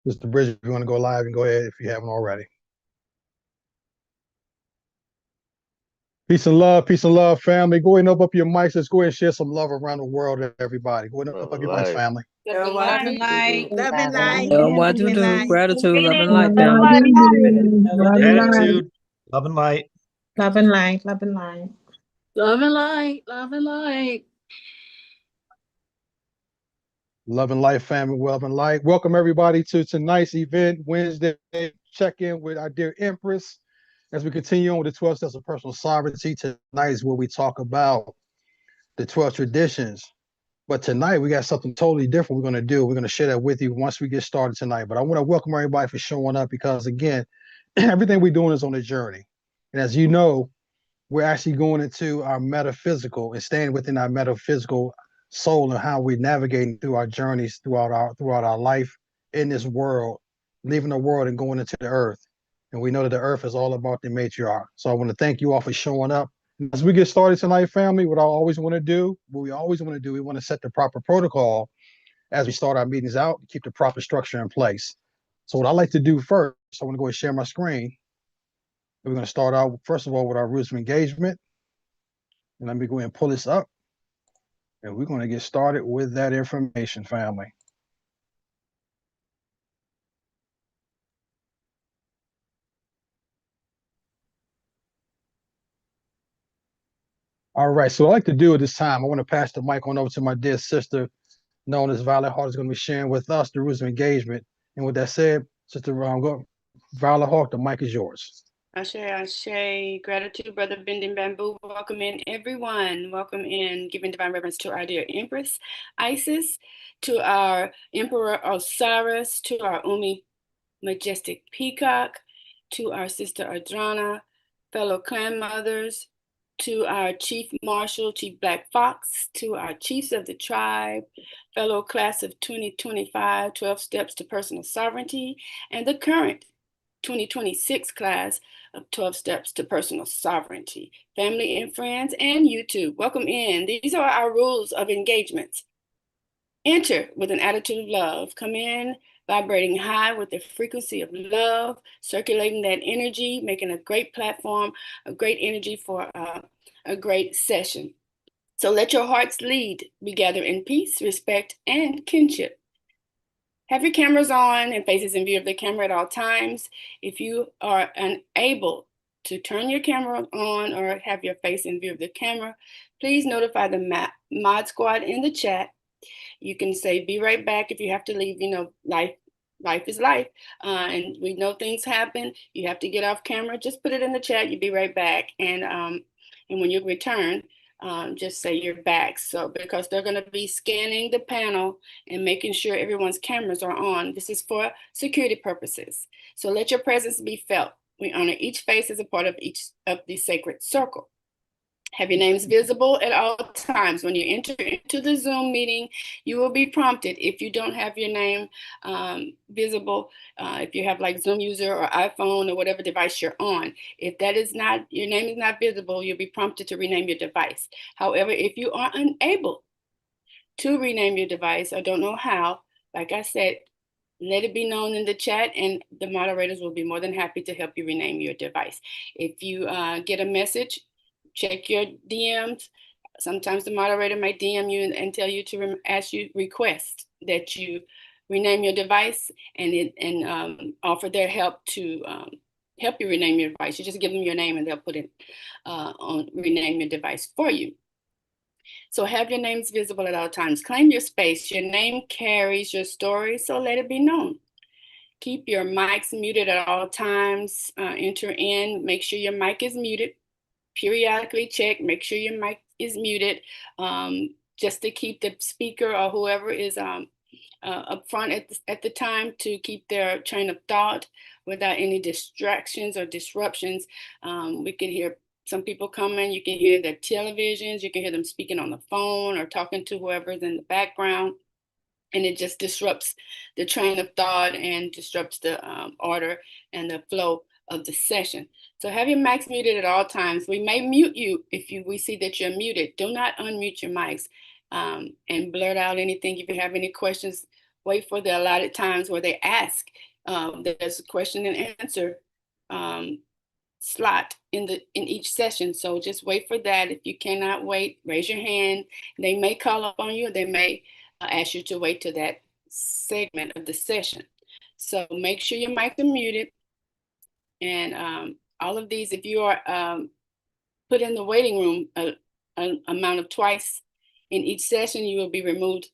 Mr. Bridges, if you want to go live, and go ahead if you haven't already. Peace and love, family. Go ahead and open up your mics. Let's go ahead and share some love around the world, everybody. Go ahead and open up your mics, family. Love and light. Love and light. What you do? Gratitude, love and light, Love family. and Love and light. Love and light. Love and light. love and light. Love and light. Love and light, family. Love and light. Welcome everybody to tonight's event, Wednesday check-in with our dear Empress. As we continue on with the 12 steps of personal sovereignty, tonight is where we talk about the 12 traditions. But tonight we got something totally different we're going to do. We're going to share that with you once we get started tonight. But I want to welcome everybody for showing up because, again, everything we're doing is on a journey. And as you know, we're actually going into our metaphysical and staying within our metaphysical soul and how we're navigating through our journeys throughout our life in this world, leaving the world and going into the earth. And we know that the earth is all about the matriarch. So I want to thank you all for showing up. As we get started tonight, family, what we always want to do, we want to set the proper protocol as we start our meetings out, keep the proper structure in place. So what I like to do first, I want to go and share my screen. We're going to start out, first of all, with our rules of engagement. And let me go ahead and pull this up. And we're going to get started with that information, family. All right, so what I like to do at this time, I want to pass the mic on over to my dear sister, known as Violet Hart, is going to be sharing with us the rules of engagement. And with that said, Sister Violet Hart, the mic is yours. Ashe, gratitude, Brother Bending Bamboo. Welcome in, everyone. Welcome in, giving divine reverence to our dear Empress Isis, to our Emperor Osiris, to our Umi Majestic Peacock, to our Sister Adrana, fellow clan mothers, to our Chief Marshal, Chief Black Fox, to our Chiefs of the Tribe, fellow class of 2025, 12 Steps to Personal Sovereignty, and the current 2026 class of 12 Steps to Personal Sovereignty, family and friends, and YouTube. Welcome in. These are our rules of engagements. Enter with an attitude of love. Come in vibrating high with the frequency of love, circulating that energy, making a great platform, a great energy for a great session. So let your hearts lead. We gather in peace, respect, and kinship. Have your cameras on and faces in view of the camera at all times. If you are unable to turn your camera on or have your face in view of the camera, please notify the mod squad in the chat. You can say, be right back if you have to leave. You know, life is life. And we know things happen. You have to get off camera. Just put it in the chat. You'll be right back. And when you return, just say you're back. So because they're going to be scanning the panel and making sure everyone's cameras are on. This is for security purposes. So let your presence be felt. We honor each face as a part of each of the sacred circle. Have your names visible at all times. When you enter into the Zoom meeting, you will be prompted if you don't have your name visible, if you have like Zoom user or iPhone or whatever device you're on. If that is not, your name is not visible, you'll be prompted to rename your device. However, if you are unable to rename your device or don't know how, like I said, let it be known in the chat and the moderators will be more than happy to help you rename your device. If you get a message, check your DMs. Sometimes the moderator might DM you and tell you to request that you rename your device and offer their help to help you rename your device. You just give them your name and they'll put it on rename your device for you. So have your names visible at all times. Claim your space. Your name carries your story, so let it be known. Keep your mics muted at all times. Enter in, make sure your mic is muted. Periodically check, make sure your mic is muted, just to keep the speaker or whoever is up front at the time to keep their train of thought without any distractions or disruptions. We can hear some people coming, you can hear their televisions, you can hear them speaking on the phone or talking to whoever's in the background. And it just disrupts the train of thought and disrupts the order and the flow of the session. So have your mics muted at all times. We may mute you if we see that you're muted. Do not unmute your mics and blurt out anything. If you have any questions wait for the allotted times where they ask. There's a question and answer slot in each session. So just wait for that. If you cannot wait, raise your hand. They may call up on you. They may ask you to wait to that segment of the session. So make sure your mics are muted. And all of these, if you are put in the waiting room an amount of twice in each session, you will be removed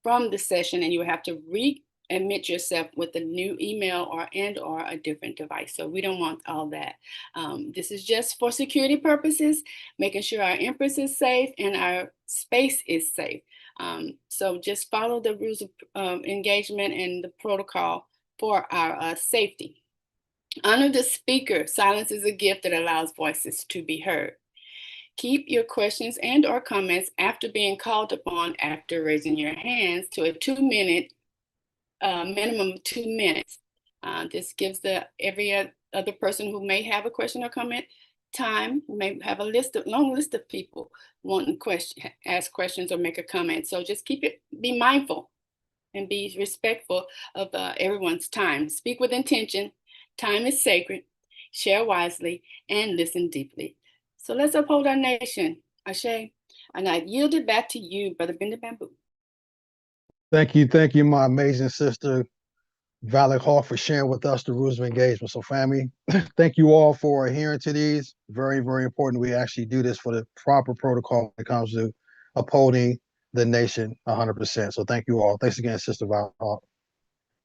from the session and you will have to re-admit yourself with a new email or a different device. So we don't want all that. This is just for security purposes, making sure our Empress is safe and our space is safe. So just follow the rules of engagement and the protocol for our safety. Honor the speaker. Silence is a gift that allows voices to be heard. Keep your questions and or comments after being called upon after raising your hands to a 2-minute, minimum of 2 minutes. This gives every other person who may have a question or comment time. You may have a long list of people wanting to ask questions or make a comment. So just be mindful and be respectful of everyone's time. Speak with intention. Time is sacred. Share wisely and listen deeply. So let's uphold our nation, Ashe. And I yield it back to you, Brother Bender Bamboo. Thank you, my amazing sister, Violet Hawk, for sharing with us the rules of engagement. So, family, thank you all for adhering to these. Very, very important. We actually do this for the proper protocol when it comes to upholding the nation 100%. So, thank you all. Thanks again, Sister Violet Hawk.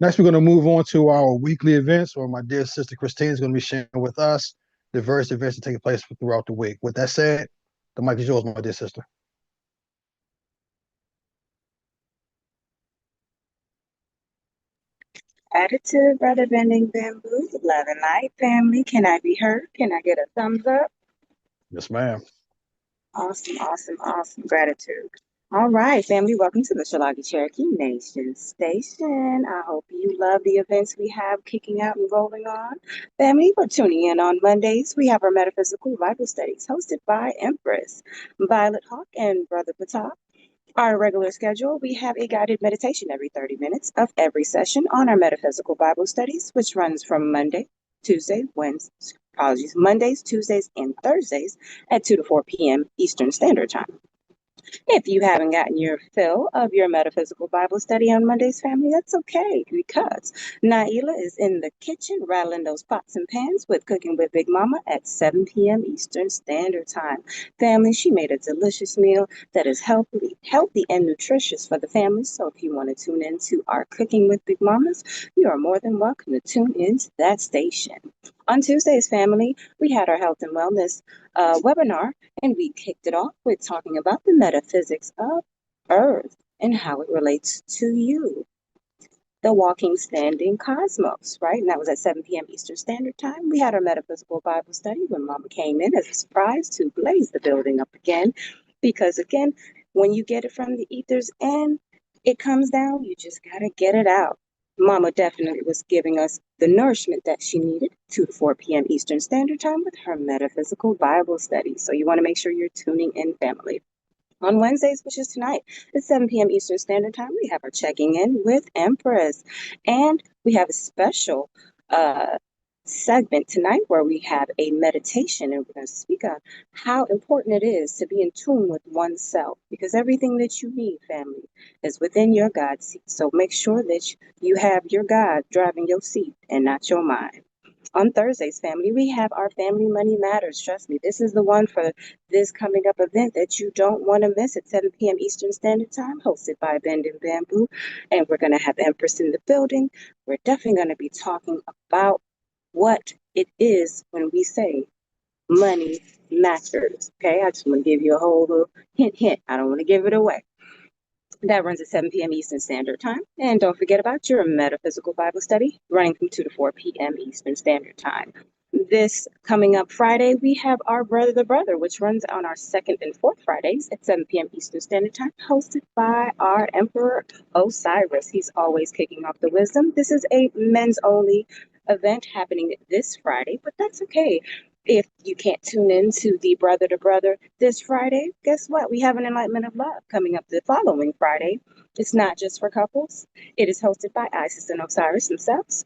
Next, we're going to move on to our weekly events, where my dear sister Christine is going to be sharing with us the various events that take place throughout the week. With that said, the mic is yours, my dear sister. Attitude, Brother Bending Bamboo, love and light family. Can I be heard? Can I get a thumbs up? Yes, ma'am. Awesome, awesome, awesome. Gratitude. All right, family, welcome to the Shalagi Cherokee Nation Station. I hope you love the events we have kicking out and rolling on. Family, we're tuning in on Mondays. We have our Metaphysical Bible Studies hosted by Empress Violet Hawk and Brother Patah. Our regular schedule, we have a guided meditation every 30 minutes of every session on our Metaphysical Bible Studies, which runs from Mondays, Tuesdays, and Thursdays at 2 to 4 p.m. Eastern Standard Time. If you haven't gotten your fill of your Metaphysical Bible Study on Mondays, family, that's okay, because Naila is in the kitchen rattling those pots and pans with Cooking with Big Mama at 7 p.m. Eastern Standard Time. Family, she made a delicious meal that is healthy and nutritious for the family. So if you want to tune into our Cooking with Big Mamas, you are more than welcome to tune into that station. On Tuesdays, family, we had our health and wellness webinar, and we kicked it off with talking about the metaphysics of Earth and how it relates to you, the walking, standing cosmos, right? And that was at 7 p.m. Eastern Standard Time. We had our metaphysical Bible study when Mama came in as a surprise to blaze the building up again, because again, when you get it from the ethers and it comes down, you just got to get it out. Mama definitely was giving us the nourishment that she needed, 2 to 4 p.m. Eastern Standard Time with her metaphysical Bible study. So you want to make sure you're tuning in, family. On Wednesdays, which is tonight at 7 p.m. Eastern Standard Time, we have our checking in with Empress. And we have a special segment tonight where we have a meditation, and we're going to speak on how important it is to be in tune with oneself, because everything that you need, family, is within your God seat. So make sure that you have your God driving your seat and not your mind. On Thursdays, family, we have our Family Money Matters. Trust me, this is the one for this coming up event that you don't want to miss at 7 p.m. Eastern Standard Time, hosted by Bend and Bamboo. And we're going to have Empress in the building. We're definitely going to be talking about what it is when we say money matters. Okay, I just want to give you a whole little hint. I don't want to give it away. That runs at 7 p.m. Eastern Standard Time. And don't forget about your metaphysical Bible study running from 2 to 4 p.m. Eastern Standard Time. This coming up Friday, we have our Brother the Brother, which runs on our second and fourth Fridays at 7 p.m. Eastern Standard Time, hosted by our Emperor Osiris. He's always kicking off the wisdom. This is a men's only event happening this Friday, but that's okay. If you can't tune in to the Brother to Brother this Friday, guess what? We have an Enlightenment of Love coming up the following Friday. It's not just for couples. It is hosted by Isis and Osiris themselves.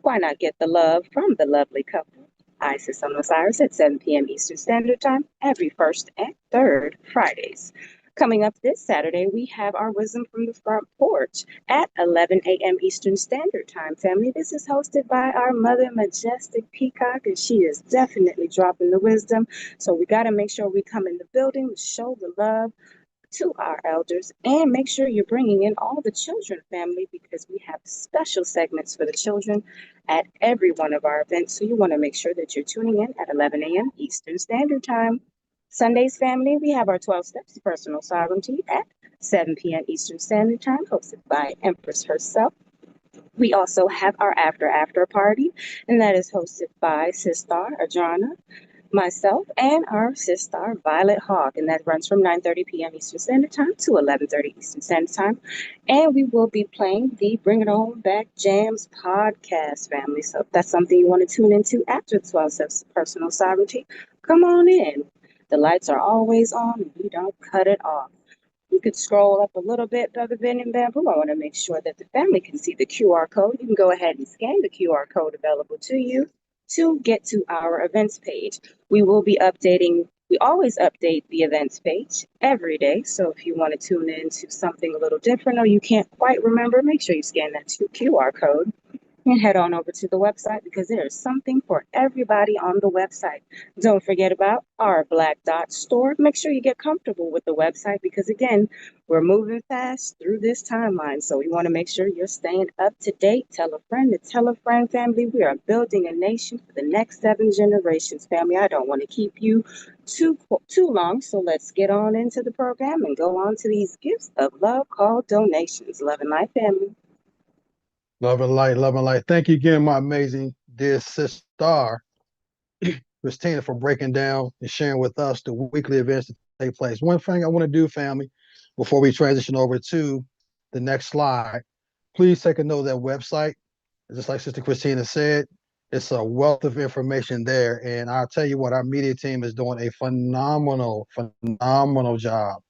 Why not get the love from the lovely couple? Isis and Osiris at 7 p.m. Eastern Standard Time every first and third Fridays. Coming up this Saturday, we have our Wisdom from the Front Porch at 11 a.m. Eastern Standard Time. Family, this is hosted by our mother, Majestic Peacock, and she is definitely dropping the wisdom. So we got to make sure we come in the building to show the love to our elders and make sure you're bringing in all the children family because we have special segments for the children at every one of our events. So you want to make sure that you're tuning in at 11 a.m. Eastern Standard Time. Sundays family, we have our 12 steps to personal sovereignty at 7 p.m. Eastern Standard Time, hosted by Empress herself. We also have our after party, and that is hosted by Sister Adriana, myself, and our sister Violet Hawk, and that runs from 9:30 p.m. Eastern Standard Time to 11:30 Eastern Standard Time. And we will be playing the Bring It On Back Jams podcast, family. So if that's something you want to tune into after the 12 Steps of Personal Sovereignty, come on in. The lights are always on, and we don't cut it off. You could scroll up a little bit, Brother Ben and Bamboo. I want to make sure that the family can see the QR code. You can go ahead and scan the QR code available to you to get to our events page. We will be updating, we always update the events page every day. So if you want to tune in to something a little different or you can't quite remember, make sure you scan that QR code and head on over to the website because there is something for everybody on the website. Don't forget about our Black Dot store. Make sure you get comfortable with the website because, again, we're moving fast through this timeline. So we want to make sure you're staying up to date. Tell a friend to tell a friend, family. We are building a nation for the next 7 generations, family. I don't want to keep you too long. So let's get on into the program and go on to these gifts of love called donations. Love and life, family. Love and light, love and light. Thank you again, my amazing dear sister, Christina, for breaking down and sharing with us the weekly events that take place. One thing I want to do, family, before we transition over to the next slide, please take a note of that website. Just like Sister Christina said, it's a wealth of information there. And I'll tell you what, our media team is doing a phenomenal job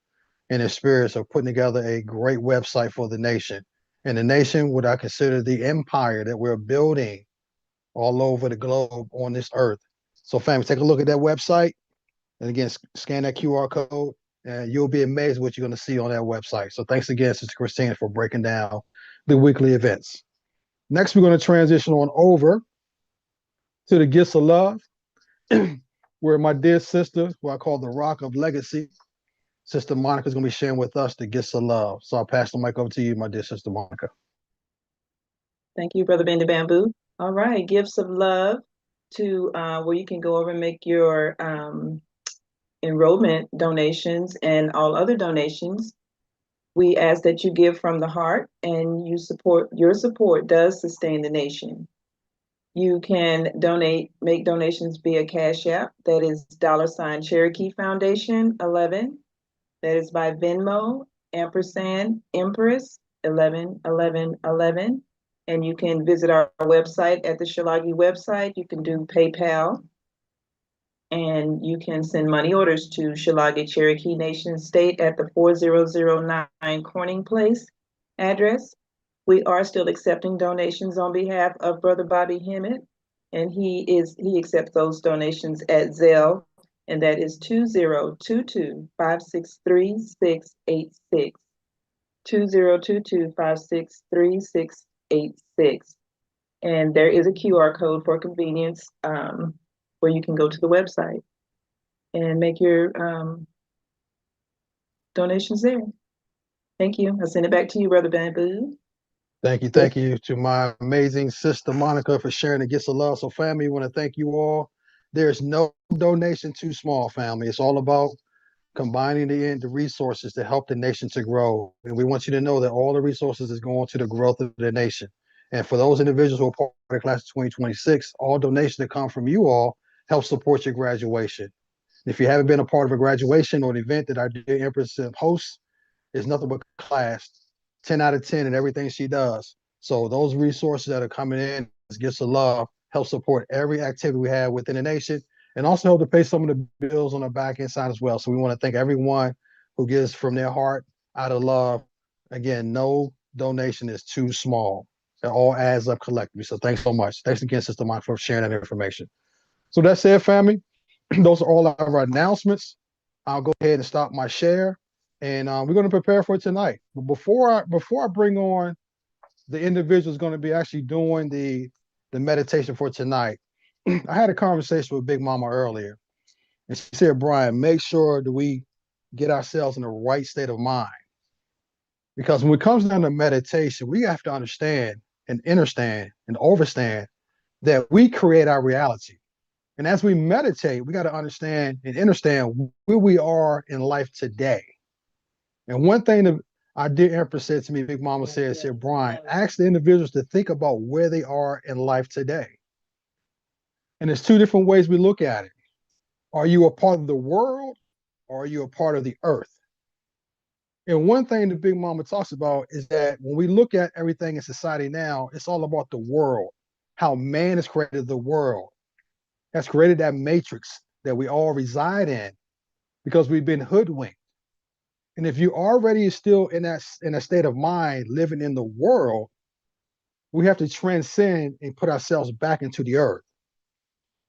in the spirits of putting together a great website for the nation. And the nation, what I consider the empire that we're building all over the globe on this earth. So, family, take a look at that website. And again, scan that QR code, and you'll be amazed what you're going to see on that website. So, thanks again, Sister Christina, for breaking down the weekly events. Next, we're going to transition on over to the gifts of love, where my dear sister, who I call the Rock of Legacy, Sister Monica, is going to be sharing with us the gifts of love. So I'll pass the mic over to you, my dear Sister Monica. Thank you, Brother Ben the Bamboo. All right, gifts of love to where you can go over and make your enrollment donations and all other donations. We ask that you give from the heart and your support does sustain the nation. You can make donations via Cash App. That is $ Cherokee Foundation 11. That is by Venmo, ampersand, Empress 111111. And you can visit our website at the Shilagi website. You can do PayPal. And you can send money orders to Shilagi Cherokee Nation State at the 4009 Corning Place address. We are still accepting donations on behalf of Brother Bobby Hemmett, and he accepts those donations at Zelle, and that is 2022-563-686. 2022-563-686. And there is a QR code for convenience where you can go to the website and make your donations there. Thank you. I'll send it back to you, Brother Bamboo. Thank you to my amazing sister Monica for sharing the gifts of love. So, family, we want to thank you all. There's no donation too small, family. It's all about combining the resources to help the nation to grow. And we want you to know that all the resources is going to the growth of the nation. And for those individuals who are part of the class of 2026, all donations that come from you all help support your graduation. If you haven't been a part of a graduation or an event that our dear Empress hosts, it's nothing but class, 10 out of 10 in everything she does. So those resources that are coming in as gifts of love help support every activity we have within the nation and also help to pay some of the bills on the back end side as well. So we want to thank everyone who gives from their heart out of love. Again, no donation is too small. It all adds up collectively. So thanks so much. Thanks again, Sister Mike, for sharing that information. So that's it, family. Those are all of our announcements. I'll go ahead and stop my share, and we're going to prepare for tonight. But before I bring on the individuals going to be actually doing the meditation for tonight, I had a conversation with Big Mama earlier, and she said, "Brian, make sure that we get ourselves in the right state of mind, because when it comes down to meditation, we have to understand and understand and overstand that we create our reality." And as we meditate, we got to understand and understand where we are in life today. And one thing that our dear Empress said to me, Big Mama said, Brian, ask the individuals to think about where they are in life today. And there's two different ways we look at it. Are you a part of the world, or are you a part of the earth? And one thing that Big Mama talks about is that when we look at everything in society now, it's all about the world, how man has created the world, has created that matrix that we all reside in, because we've been hoodwinked. And if you already still in a state of mind living in the world, we have to transcend and put ourselves back into the earth.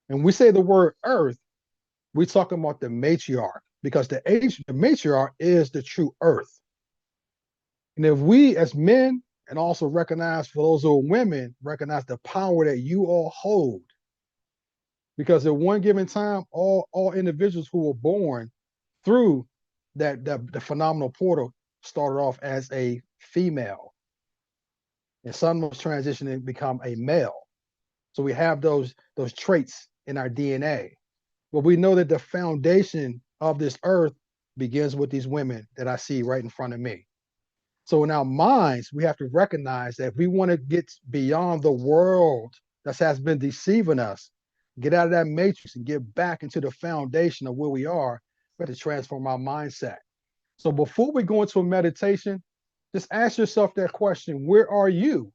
And we say the word earth, we're talking about the matriarch, because the matriarch is the true earth. And if we as men, and also recognize for those who are women, recognize the power that you all hold, because at one given time, all individuals who were born through the phenomenal portal started off as a female, and some was transitioning to become a male. So we have those traits in our DNA. But we know that the foundation of this earth begins with these women that I see right in front of me. So in our minds, we have to recognize that if we want to get beyond the world that has been deceiving us, get out of that matrix and get back into the foundation of where we are, we have to transform our mindset. So before we go into a meditation, just ask yourself that question: where are you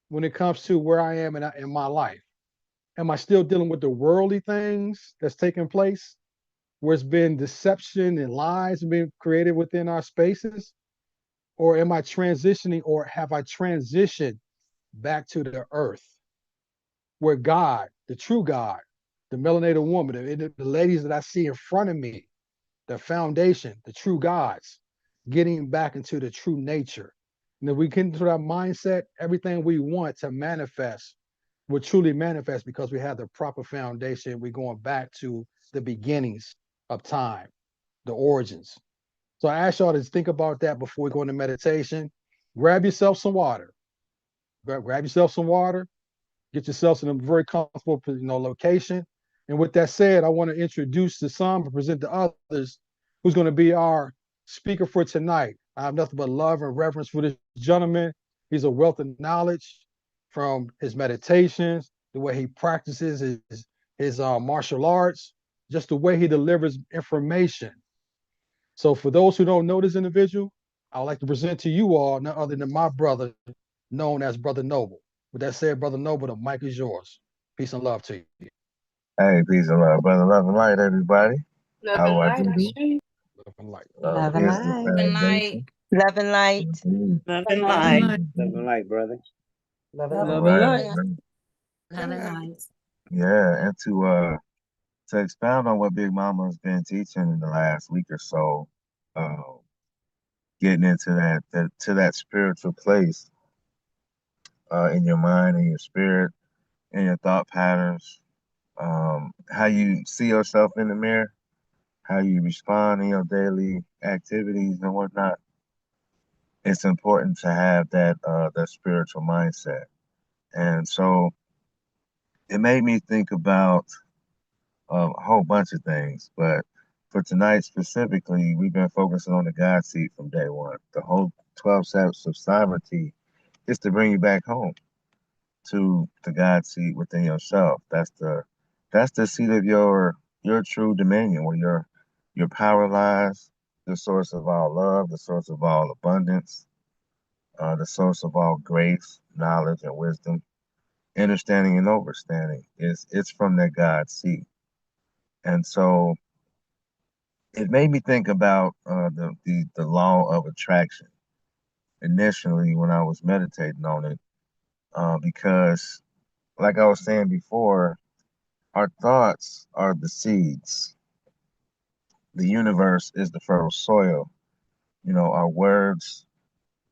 when it comes to where I am in my life? Am I still dealing with the worldly things that's taking place, where it's been deception and lies being created within our spaces? Or am I transitioning, or have I transitioned back to the earth, where God, the true God, the melanated woman, the ladies that I see in front of me, the foundation, the true gods, getting back into the true nature? And if we get into that mindset, everything we want to manifest will truly manifest, because we have the proper foundation. We're going back to the beginnings of time, the origins. So I ask y'all to think about that before we go into meditation. Grab yourself some water. Grab yourself some water. Get yourself in a very comfortable, location. And with that said, I want to introduce to some and present to others who's going to be our speaker for tonight. I have nothing but love and reverence for this gentleman. He's a wealth of knowledge from his meditations, the way he practices his martial arts, just the way he delivers information. So for those who don't know this individual, I'd like to present to you all none other than my brother, known as Brother Noble. With that said, Brother Noble, the mic is yours. Peace and love to you. Hey, peace and love, brother. Love and light, everybody. Love How and I light, do? Ashe. Love and light. Love and Is the light. Good night. foundation. Love and light. Love Love and and light. light. Love Love and light, brother. Love All and right. light. Right. Love and light. Yeah, and to expound on what Big Mama has been teaching in the last week or so, uh, getting into that spiritual place in your mind and your spirit and your thought patterns, how you see yourself in the mirror, how you respond in your daily activities and whatnot. It's important to have that spiritual mindset. And so it made me think about a whole bunch of things, but for tonight specifically, we've been focusing on the God seat from day one. The whole 12 steps of sovereignty is to bring you back home to the God seat within yourself. That's the seat of your true dominion, where your power lies, the source of all love, the source of all abundance, the source of all grace, knowledge, and wisdom, understanding and overstanding. It's from that God seat. And so it made me think about the law of attraction initially when I was meditating on it, because, like I was saying before, our thoughts are the seeds. The universe is the fertile soil. Our words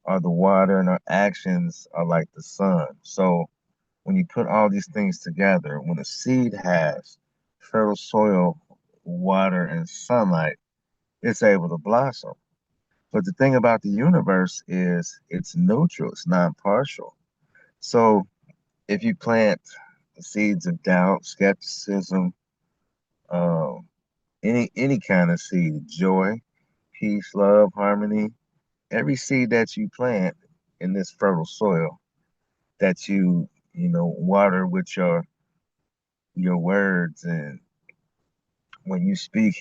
are the water, and our actions are like the sun. So when you put all these things together, when a seed has fertile soil, water, and sunlight, it's able to blossom. But the thing about the universe is it's neutral, it's not partial. So if you plant the seeds of doubt, skepticism, um, any kind of seed, joy, peace, love, harmony, every seed that you plant in this fertile soil that you water with your words, and when you speak,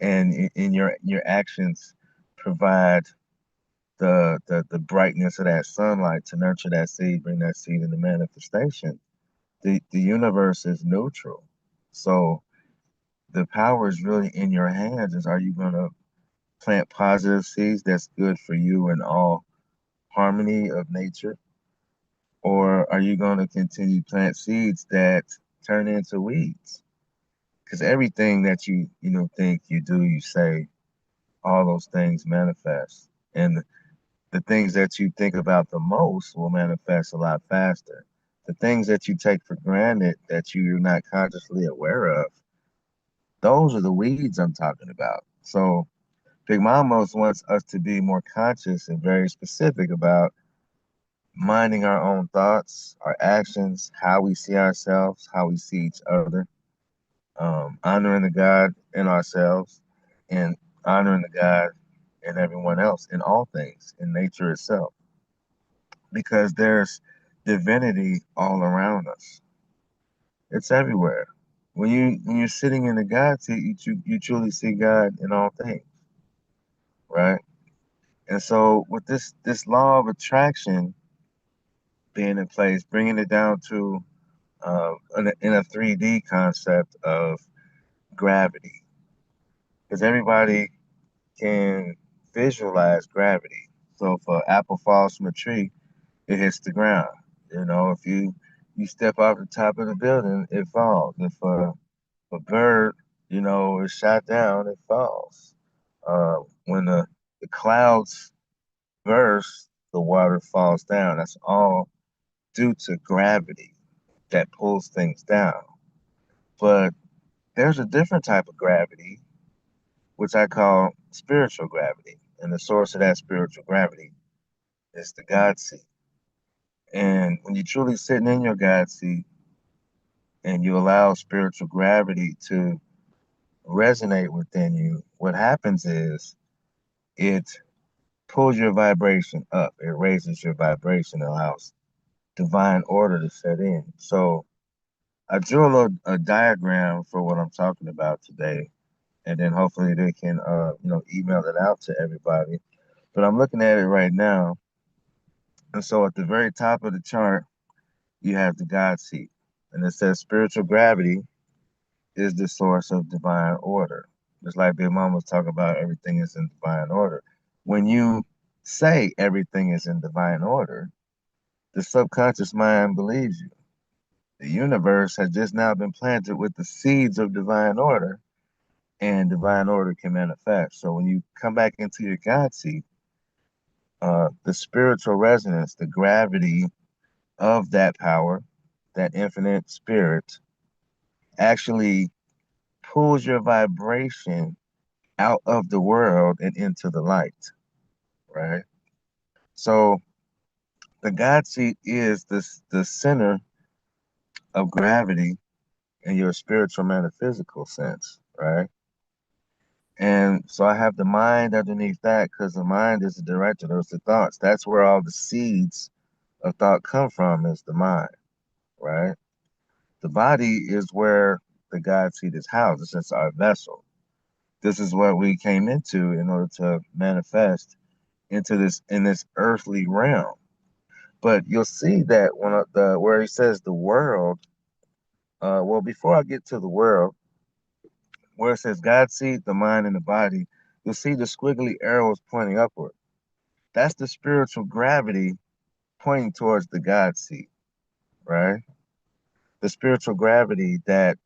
and in your actions provide the brightness of that sunlight to nurture that seed, bring that seed into manifestation. The universe is neutral. So the power is really in your hands. Is, are you going to plant positive seeds that's good for you and all harmony of nature? Or are you going to continue to plant seeds that turn into weeds? Because everything that you think, you do, you say, all those things manifest. And the things that you think about the most will manifest a lot faster. The things that you take for granted that you're not consciously aware of, those are the weeds I'm talking about. So Big Mama wants us to be more conscious and very specific about minding our own thoughts, our actions, how we see ourselves, how we see each other, honoring the God in ourselves, and honoring the God in everyone else, in all things, in nature itself, because there's divinity all around us. It's everywhere. When you're sitting in the God seat, you truly see God in all things, right? And so with this law of attraction being in place, bringing it down to in a 3D concept of gravity, because everybody can visualize gravity. So if an apple falls from a tree, it hits the ground. If you step off the top of the building, it falls. If a bird, is shot down, it falls. When the clouds burst, the water falls down. That's all due to gravity that pulls things down. But there's a different type of gravity, which I call spiritual gravity. And the source of that spiritual gravity is the God seat. And when you're truly sitting in your God seat and you allow spiritual gravity to resonate within you, what happens is it pulls your vibration up. It raises your vibration, allows divine order to set in. So I drew a diagram for what I'm talking about today, and then hopefully they can email it out to everybody. But I'm looking at it right now, and so at the very top of the chart, you have the God seat, and it says spiritual gravity is the source of divine order. Just like Big Mom was talking about, everything is in divine order. When you say everything is in divine order, the subconscious mind believes you. The universe has just now been planted with the seeds of divine order, and divine order can manifest. So when you come back into your God seat, the spiritual resonance, the gravity of that power, that infinite spirit, actually pulls your vibration out of the world and into the light, right? So the God seat is the center of gravity in your spiritual metaphysical sense, right? And so I have the mind underneath that because the mind is the director. Those are the thoughts. That's where all the seeds of thought come from, is the mind, right? The body is where the God seed is housed. It's just our vessel. This is what we came into in order to manifest into this in this earthly realm. But you'll see that when the where he says the world, well, before I get to the world, where it says God's seat, the mind, and the body, you'll see the squiggly arrows pointing upward. That's the spiritual gravity pointing towards the God seat, right? The spiritual gravity that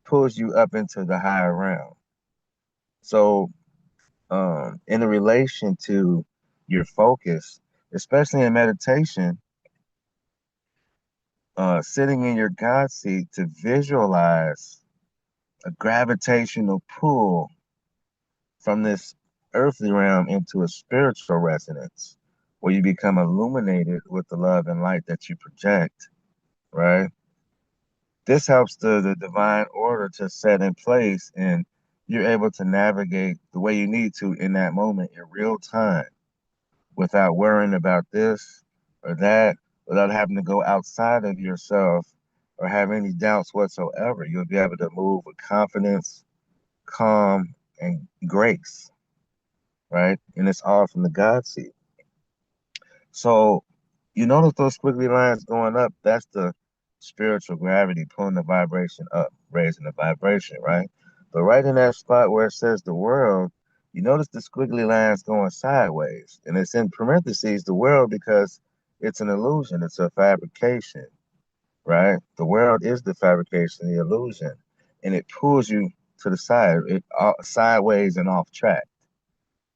pulls you up into the higher realm. So, in relation to your focus, especially in meditation, sitting in your God seat to visualize a gravitational pull from this earthly realm into a spiritual resonance where you become illuminated with the love and light that you project, right? This helps the divine order to set in place, and you're able to navigate the way you need to in that moment in real time without worrying about this or that, without having to go outside of yourself or have any doubts whatsoever. You'll be able to move with confidence, calm, and grace, right? And it's all from the God seat. So you notice those squiggly lines going up, that's the spiritual gravity pulling the vibration up, raising the vibration, right? But right in that spot where it says the world, you notice the squiggly lines going sideways. And it's in parentheses, the world, because it's an illusion, it's a fabrication, right? The world is the fabrication, the illusion. And it pulls you to the side, sideways and off track.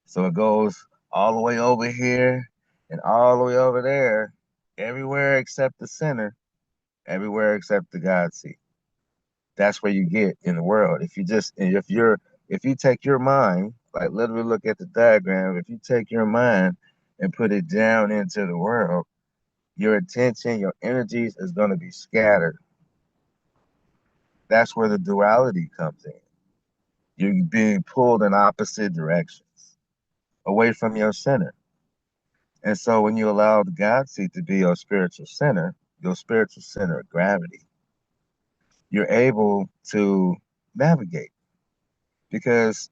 So it goes all the way over here and all the way over there, everywhere except the center, everywhere except the God seat. That's where you get in the world. If you take your mind, like literally look at the diagram, if you take your mind and put it down into the world, your attention, your energies is going to be scattered. That's where the duality comes in. You're being pulled in opposite directions, away from your center. And so when you allow the God seat to be your spiritual center of gravity, you're able to navigate. Because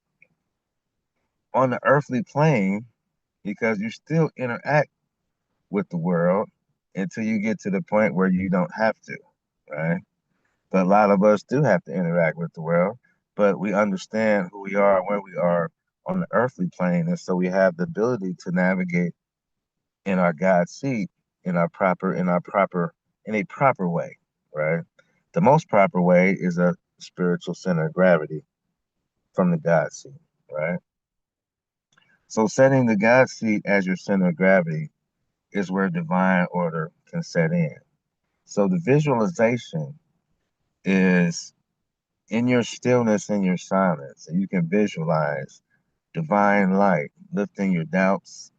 on the earthly plane, because you still interact with the world until you get to the point where you don't have to, right? But a lot of us do have to interact with the world, but we understand who we are and where we are on the earthly plane. And so we have the ability to navigate in our God seat in a proper way, right? The most proper way is a spiritual center of gravity from the God seat, right? So setting the God seat as your center of gravity is where divine order can set in. So the visualization is in your stillness and your silence, and you can visualize divine light lifting your doubts,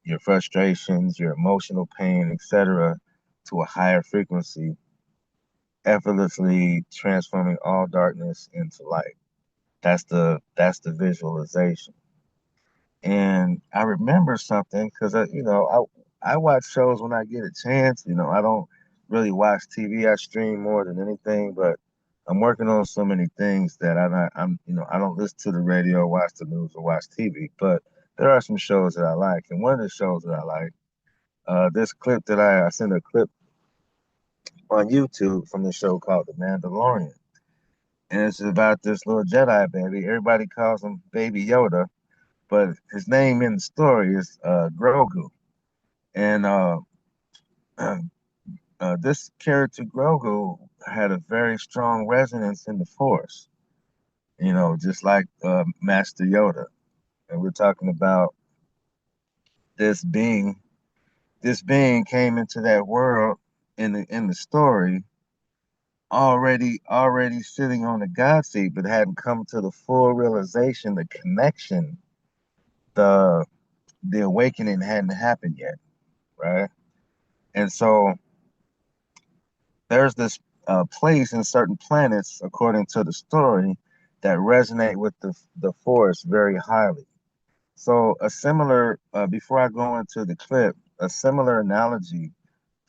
your frustrations, your emotional pain, etc., to a higher frequency, effortlessly transforming all darkness into light. That's the visualization. And I remember something because I watch shows when I get a chance. I don't really watch TV. I stream more than anything, but I'm working on so many things that I don't listen to the radio, watch the news, or watch TV. But there are some shows that I like, and one of the shows that I like, this clip that I sent a clip on YouTube from the show called The Mandalorian, and it's about this little Jedi baby. Everybody calls him Baby Yoda, but his name in the story is Grogu. And this character Grogu had a very strong resonance in the Force, just like Master Yoda. And we're talking about this being. This being came into that world in the story already sitting on the God seat, but hadn't come to the full realization, the connection, the the awakening hadn't happened yet, right? And so there's this place in certain planets, according to the story, that resonate with the force very highly. So a similar, before I go into the clip, a similar analogy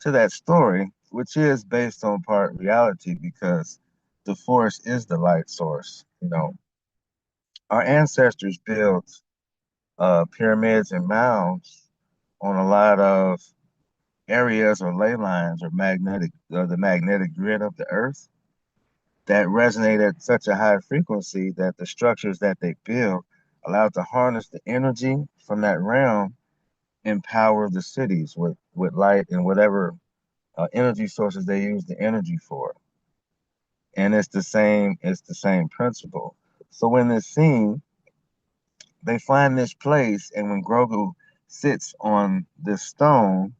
to that story, which is based on part reality because the force is the light source. Our ancestors built pyramids and mounds on a lot of areas or ley lines or the magnetic grid of the earth that resonate at such a high frequency that the structures that they build allow to harness the energy from that realm, empower the cities with light and whatever energy sources they use the energy for. And it's the same principle. So in this scene, they find this place, and when Grogu sits on this stone,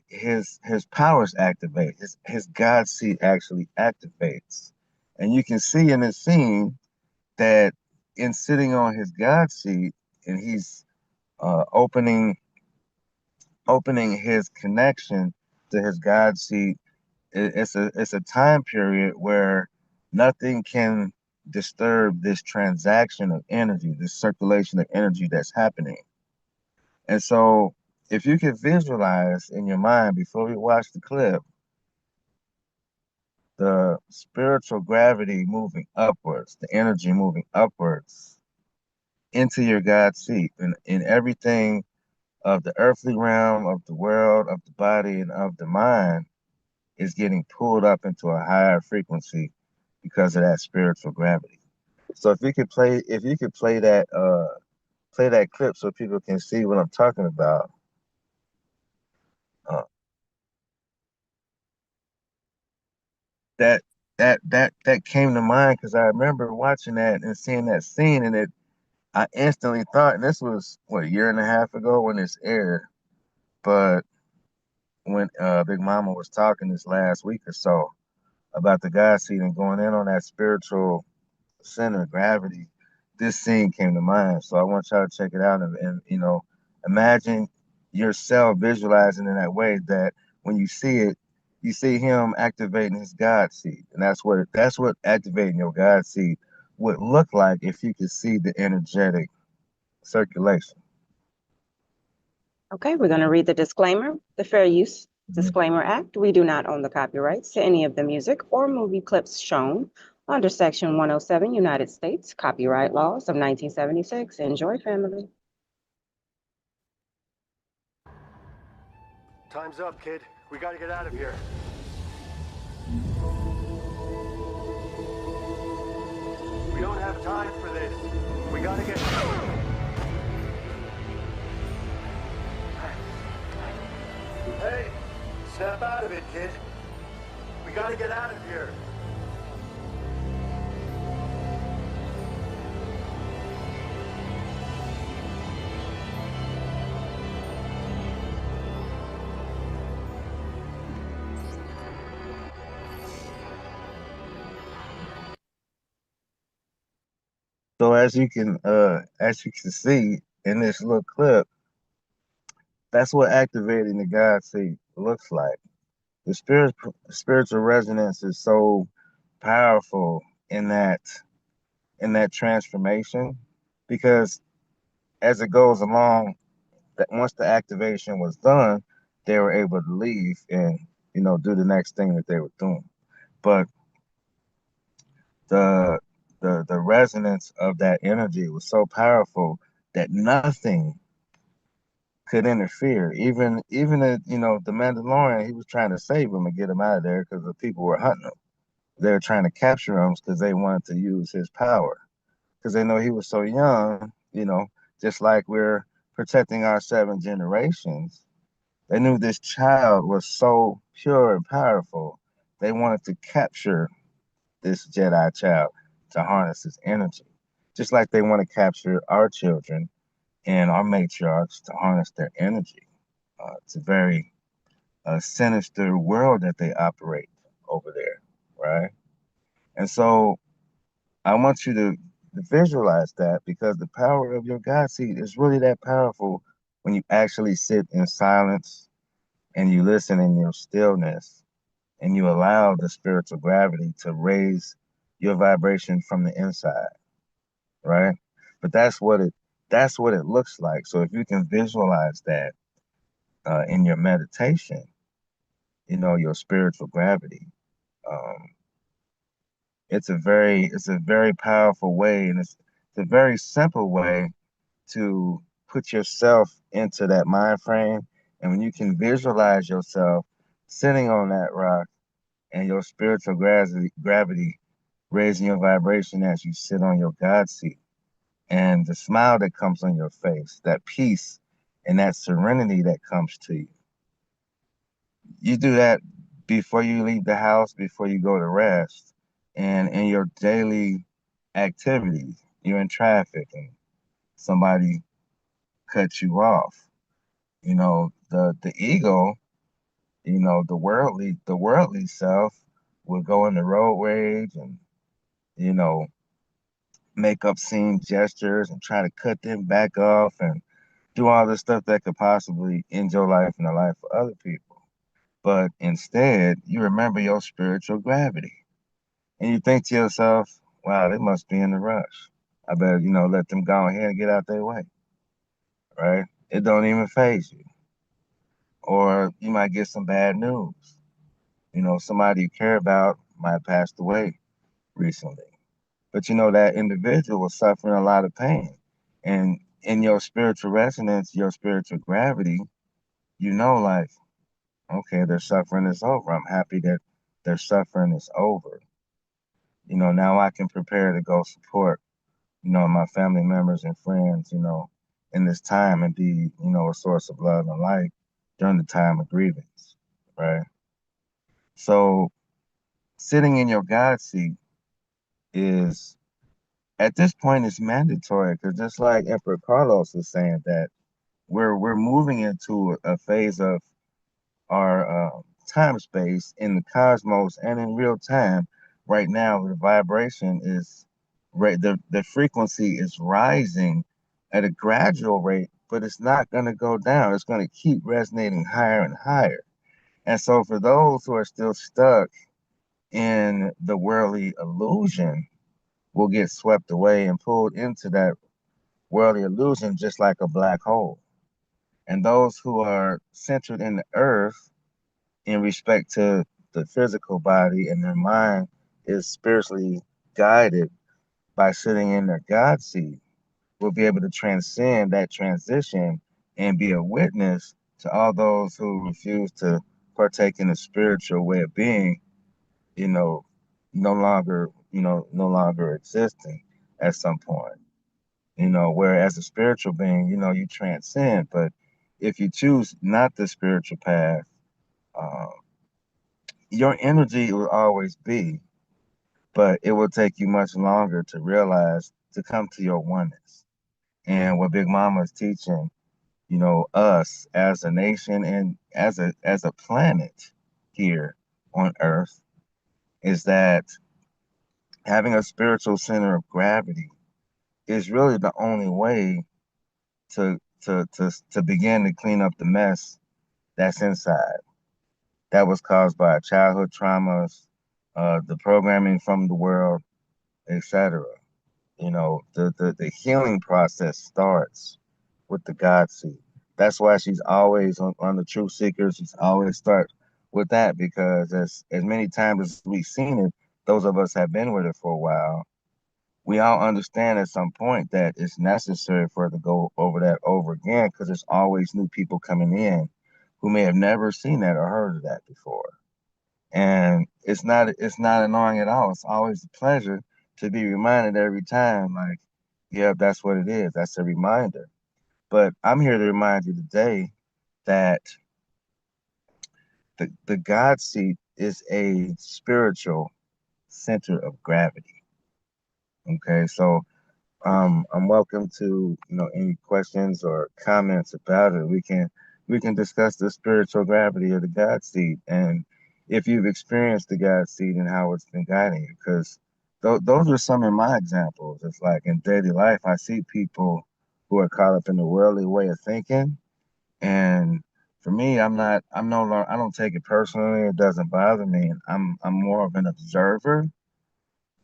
his powers activate. His God seed actually activates, and you can see in this scene that in sitting on his God seat, and he's opening his connection to his God seat. It's a time period where nothing can disturb this transaction of energy, this circulation of energy that's happening. And so, if you can visualize in your mind before we watch the clip, the spiritual gravity moving upwards, the energy moving upwards into your God seat, and in everything of the earthly realm, of the world, of the body, and of the mind is getting pulled up into a higher frequency because of that spiritual gravity. So if you could play that clip so people can see what I'm talking about. Uh, that that came to mind because I remember watching that and seeing that scene, and I instantly thought, and this was what, a year and a half ago when this aired, but when Big Mama was talking this last week or so about the God seed and going in on that spiritual center of gravity, this scene came to mind. So I want y'all to check it out and imagine yourself visualizing in that way that when you see it, you see him activating his God seed. And that's what activating your God seed would look like if you could see the energetic circulation. Okay, we're going to read the disclaimer. The Fair Use Disclaimer Act. We do not own the copyrights to any of the music or movie clips shown under Section 107 United States Copyright Laws of 1976. Enjoy, family. Time's up, kid. We gotta get out of here. We don't have time for this. We gotta get... Hey, snap out of it, kid. We gotta get out of here. So as you can see in this little clip, that's what activating the God seed looks like. The spiritual resonance is so powerful in that transformation, because as it goes along, that once the activation was done, they were able to leave and do the next thing that they were doing. But the the resonance of that energy was so powerful that nothing could interfere. Even the Mandalorian, he was trying to save him and get him out of there because the people were hunting him. They were trying to capture him because they wanted to use his power, because they know he was so young. Just like we're protecting our 7 generations, they knew this child was so pure and powerful. They wanted to capture this Jedi child to harness his energy, just like they want to capture our children and our matriarchs to harness their energy. It's a very sinister world that they operate over there, right? And so I want you to visualize that, because the power of your God seed is really that powerful when you actually sit in silence and you listen in your stillness and you allow the spiritual gravity to raise your vibration from the inside, right? But that's what it looks like. So if you can visualize that in your meditation, your spiritual gravity, um, it's a very powerful way, and it's a very simple way to put yourself into that mind frame. And when you can visualize yourself sitting on that rock and your spiritual gravity raising your vibration as you sit on your God seat. And the smile that comes on your face, that peace and that serenity that comes to you. You do that before you leave the house, before you go to rest, and in your daily activities. You're in traffic and somebody cuts you off. The ego, the worldly self will go into road rage and, you know, make obscene gestures and try to cut them back off and do all the stuff that could possibly end your life and the life of other people. But instead, you remember your spiritual gravity. And you think to yourself, wow, they must be in a rush. I better, let them go ahead and get out their way, right? It don't even phase you. Or you might get some bad news. Somebody you care about might have passed away recently. But that individual was suffering a lot of pain. And in your spiritual resonance, your spiritual gravity, like, okay, their suffering is over. I'm happy that their suffering is over. Now I can prepare to go support, my family members and friends, in this time and be, a source of love and light during the time of grievance, right? So sitting in your God seat is, at this point, it's mandatory because just like Emperor Carlos was saying that we're moving into a phase of our time space in the cosmos and in real time. Right now, the vibration is right. The frequency is rising at a gradual rate, but it's not going to go down. It's going to keep resonating higher and higher. And so, for those who are still stuck in the worldly illusion, will get swept away and pulled into that worldly illusion, just like a black hole. And those who are centered in the earth in respect to the physical body and their mind is spiritually guided by sitting in their God seat will be able to transcend that transition and be a witness to all those who refuse to partake in the spiritual way of being, you know, no longer existing at some point. Where as a spiritual being, you transcend. But if you choose not the spiritual path, uh, your energy will always be, but it will take you much longer to realize to come to your oneness. And what Big Mama is teaching, us as a nation and as a planet here on Earth is that having a spiritual center of gravity is really the only way to begin to clean up the mess that's inside. That was caused by childhood traumas, the programming from the world, etc. The healing process starts with the God seed. That's why she's always on the Truth Seekers. She's always start with that because as many times as we've seen it, those of us have been with it for a while. We all understand at some point that it's necessary for her to go over that over again because there's always new people coming in who may have never seen that or heard of that before. And it's not annoying at all. It's always a pleasure to be reminded every time, like, yeah, that's what it is. That's a reminder. But I'm here to remind you today that the God seat is a spiritual center of gravity. Okay, so I'm welcome to any questions or comments about it. We can discuss the spiritual gravity of the God seed and if you've experienced the God seed and how it's been guiding you. Because those are some of my examples. It's like in daily life, I see people who are caught up in the worldly way of thinking, and for me, I'm no longer. I don't take it personally. It doesn't bother me. I'm more of an observer,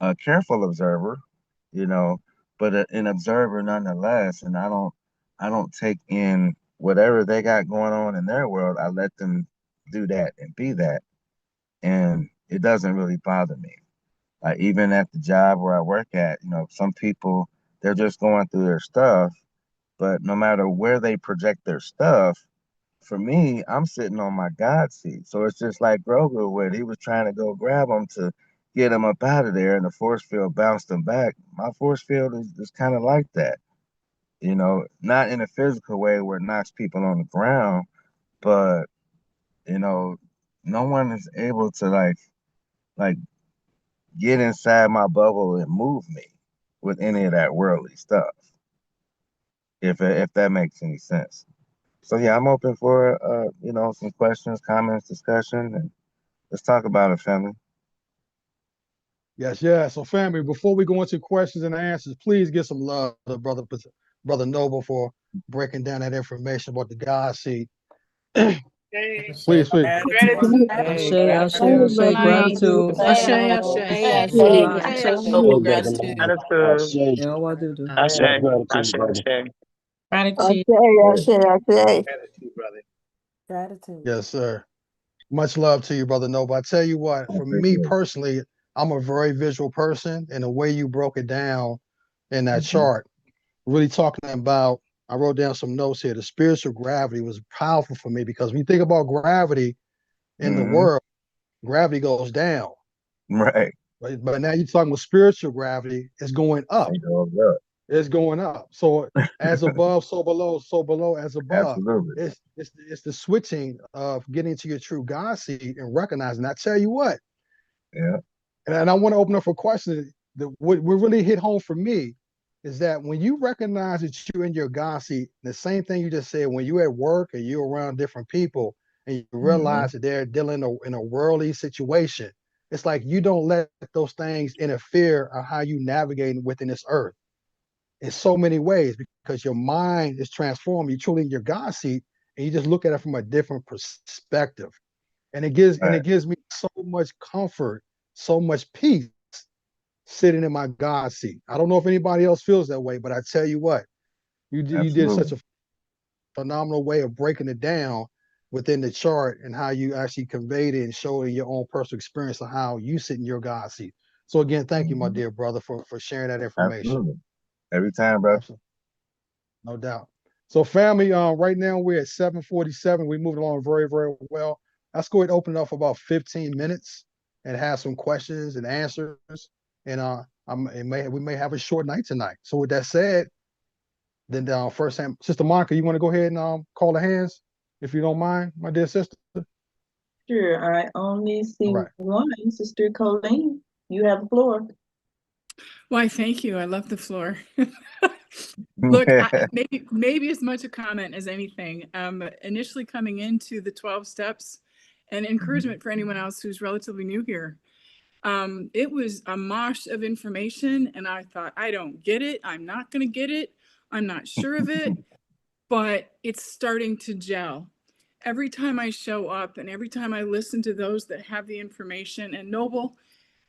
a careful observer, you know, but an observer nonetheless. And I don't take in whatever they got going on in their world. I let them do that and be that, and it doesn't really bother me. Like even at the job where I work at, some people they're just going through their stuff, but no matter where they project their stuff, for me, I'm sitting on my God seat. So it's just like Grogu, where he was trying to go grab him to get him up out of there, and the force field bounced him back. My force field is kind of like that, not in a physical way where it knocks people on the ground, but you know, no one is able to like get inside my bubble and move me with any of that worldly stuff, if that makes any sense. So yeah, I'm open for some questions, comments, discussion, and let's talk about it, family. Yes, yes. So, family, before we go into questions and answers, please give some love to brother Noble for breaking down that information about the God seed. Hey, Please, please. gratitude. Ashe, Ashe, Hey, Ashe, brother gratitude. Ashe, Ashe, Ashe. Ashe, Noble gratitude. gratitude. Yeah, what do do? Much gratitude, brother. Gratitude. Gratitude, brother. Gratitude. Yes, sir. Much love to you, brother Noble. I tell you what, I for me appreciate it. personally, I'm a very visual person, and the way you broke it down in that Mhm. chart, really talking about, I wrote down some notes here. The spiritual gravity was powerful for me because when you think about gravity in the Mhm. world, gravity goes down. Right. But now you're talking about spiritual gravity, it's going up. It goes up. It's going up. So as above, so below, as above. Absolutely. It's the switching of getting to your true God seed and recognizing. I tell you what, Yeah. and I want to open up for questions. What really hit home for me is that when you recognize that you're in your God seat, the same thing you just said, when you're at work and you're around different people and you Mhm. realize that they're dealing in a worldly situation, it's like you don't let those things interfere on how you navigate within this earth in so many ways because your mind is transformed. You're truly in your God seat and you just look at it from a different perspective. And Right. it gives me so much comfort, so much peace sitting in my God seat. I don't know if anybody else feels that way, but I tell you what, you did such Absolutely. a phenomenal way of breaking it down within the chart and how you actually conveyed it and showed in your own personal experience of how you sit in your God seat. So again, thank you, my Mhm. dear brother, for sharing that information. Absolutely. Every time, bro. Absolutely. No doubt. So, family, right now we're at 7:47. We moved along very, very well. Let's go ahead and open it up for about 15 minutes and have some questions and answers. And we may have a short night tonight. So, with that said, then first time, Sister Monica, you want to go ahead and call the hands, if you don't mind, my dear sister. Sure, I only All see right. one, Sister Colleen. You have the floor. Why, thank you. I love the floor. Look, maybe as much a comment as anything. Initially coming into the 12 steps and encouragement for anyone else who's relatively new here. It was a mosh of information, and I thought, I don't get it. I'm not going to get it. I'm not sure of it, but it's starting to gel. Every time I show up and every time I listen to those that have the information, and Noble,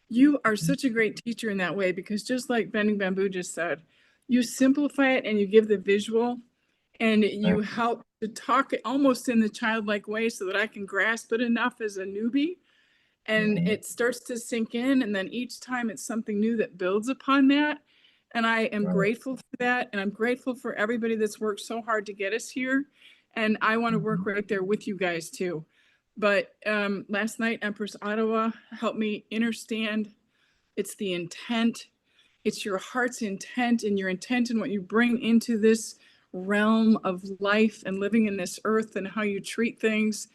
you are such a great teacher in that way because just like Bending Bamboo just said, you simplify it and you give the visual and you help to talk it almost in the childlike way so that I can grasp it enough as a newbie and it starts to sink in. And then each time it's something new that builds upon that. And I am Right. grateful for that. And I'm grateful for everybody that's worked so hard to get us here. And I want to work right there with you guys too. But last night, Empress Ottawa helped me understand it's the intent. It's your heart's intent and your intent and what you bring into this realm of life and living in this earth and how you treat things.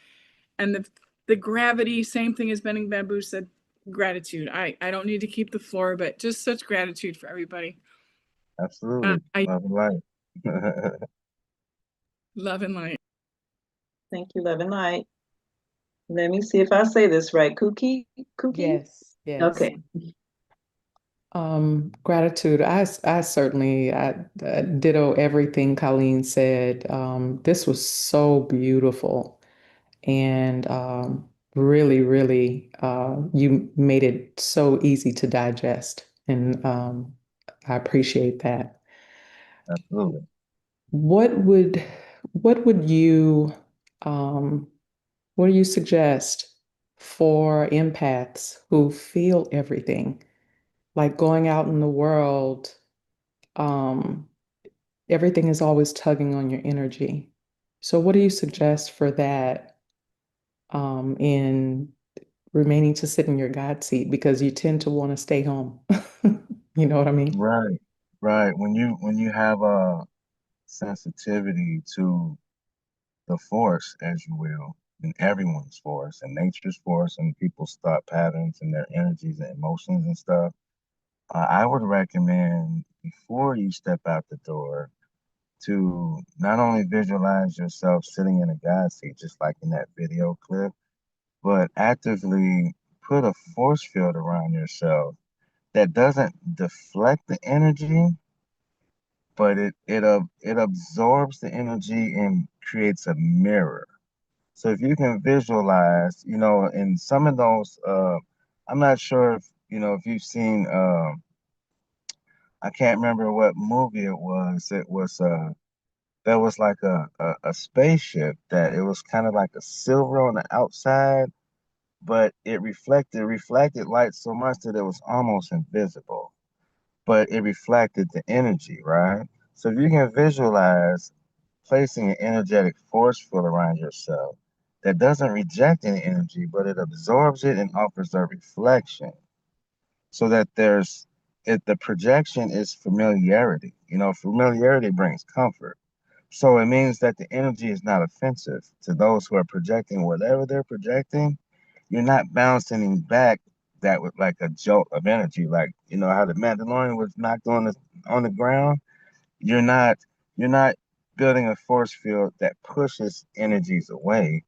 And the gravity, same thing as Bending Bamboo said, gratitude. I don't need to keep the floor, but just such gratitude for everybody. Absolutely. I Love and light. love and light. Thank you, Love and Light. Let me see if I say this right. Cookie? Yes, yes. Okay. Gratitude. I certainly ditto everything Colleen said. This was so beautiful and really, really, you made it so easy to digest, and I appreciate that. Absolutely. What would what would you um, what do you suggest for empaths who feel everything? Like going out in the world, um, everything is always tugging on your energy. So what do you suggest for that in remaining to sit in your God seat because you tend to want to stay home? You know what I mean? Right, right. When you have a sensitivity to the force, as you will, and everyone's force, and nature's force, and people's thought patterns, and their energies and emotions and stuff, I would recommend before you step out the door to not only visualize yourself sitting in a God seat, just like in that video clip, but actively put a force field around yourself that doesn't deflect the energy, but it absorbs the energy and creates a mirror. So if you can visualize, in some of those, I'm not sure if if you've seen, I can't remember what movie it was. It was there was like a spaceship that it was kind of like a silver on the outside, but it reflected light so much that it was almost invisible, but it reflected the energy, right? So if you can visualize placing an energetic force field around yourself that doesn't reject any energy, but it absorbs it and offers a reflection, so that the projection is familiarity. Familiarity brings comfort. So it means that the energy is not offensive to those who are projecting whatever they're projecting. You're not bouncing back that with like a jolt of energy, like how the Mandalorian was knocked on the ground. You're not you're not building a force field that pushes energies away.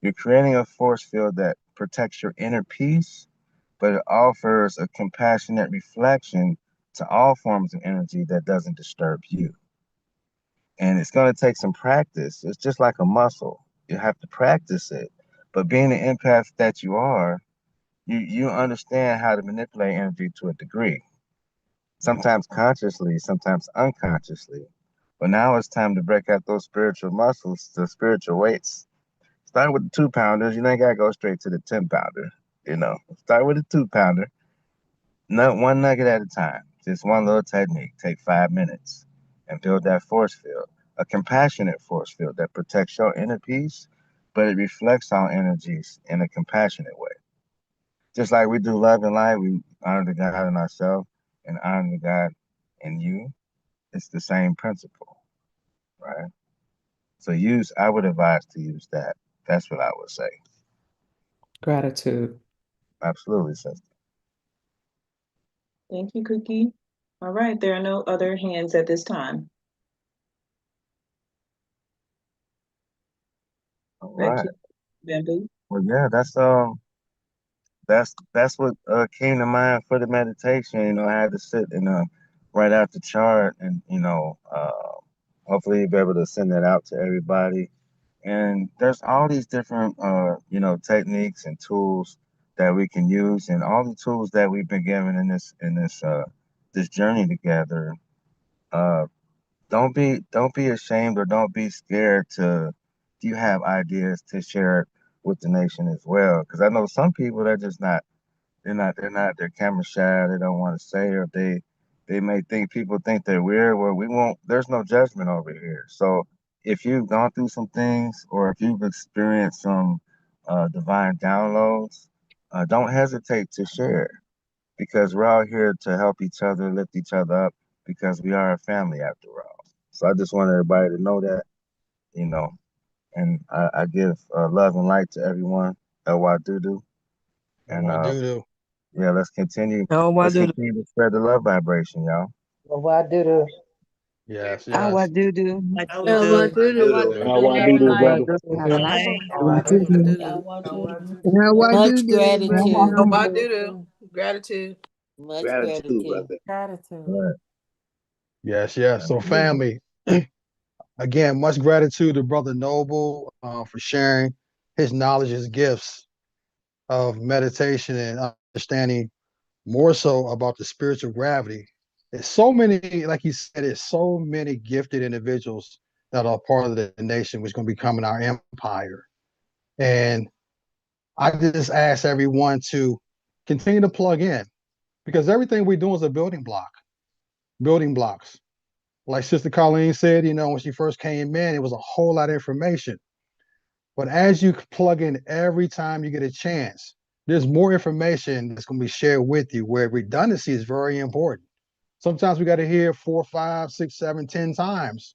You're creating a force field that protects your inner peace, but it offers a compassionate reflection to all forms of energy that doesn't disturb you. And it's going to take some practice. It's just like a muscle. You have to practice it. But being the empath that you are, you understand how to manipulate energy to a degree. Sometimes consciously, sometimes unconsciously. But now it's time to break out those spiritual muscles, the spiritual weights. Start with the 2 pounders. You ain't gotta go straight to the 10 pounder. Start with the 2 pounder. Not one nugget at a time. Just one little technique. Take 5 minutes and build that force field. A compassionate force field that protects your inner peace, but it reflects our energies in a compassionate way. Just like we do love and light, we honor the God in ourselves and honor the God in you. It's the same principle, right? So I would advise to use that. That's what I would say. Gratitude. Absolutely, sister. Thank you, Cookie. All right, there are no other hands at this time. All Back right. to Bamboo. Well, yeah, that's what came to mind for the meditation. I had to sit and write out the chart, and hopefully you'll be able to send that out to everybody. And there's all these different techniques and tools that we can use, and all the tools that we've been given in this journey together. Uh, don't be ashamed, or don't be scared to. If you have ideas, to share it with the nation as well, because I know some people are just not they're camera shy. They don't want to say, or they may think people think they're weird. Well, we won't. There's no judgment over here. So if you've gone through some things, or if you've experienced some divine downloads, don't hesitate to share, because we're out here to help each other, lift each other up, because we are a family after all. So I just want everybody to know that, you know, and I give love and light to everyone. Elwadudu. And I do. yeah, let's continue. Oh, why Let's do continue to spread the love vibration, y'all. why do Yes, I yes. why do How I do this, brother? How I Much do gratitude. Gratitude. Much Gratitude, gratitude. brother. Right. Yes, yes. So Absolutely. family, again, much gratitude to Brother Noble for sharing his knowledge, his gifts of meditation and understanding more so about the spiritual gravity. There's so many, like he said, there's so many gifted individuals that are part of the nation, which is going to be coming our empire. And I just ask everyone to continue to plug in, because everything we do is a building blocks. Like Sister Colleen said, when she first came in, it was a whole lot of information. But as you plug in every time you get a chance, there's more information that's going to be shared with you where redundancy is very important. Sometimes we got to hear 4, 5, 6, 7, 10 times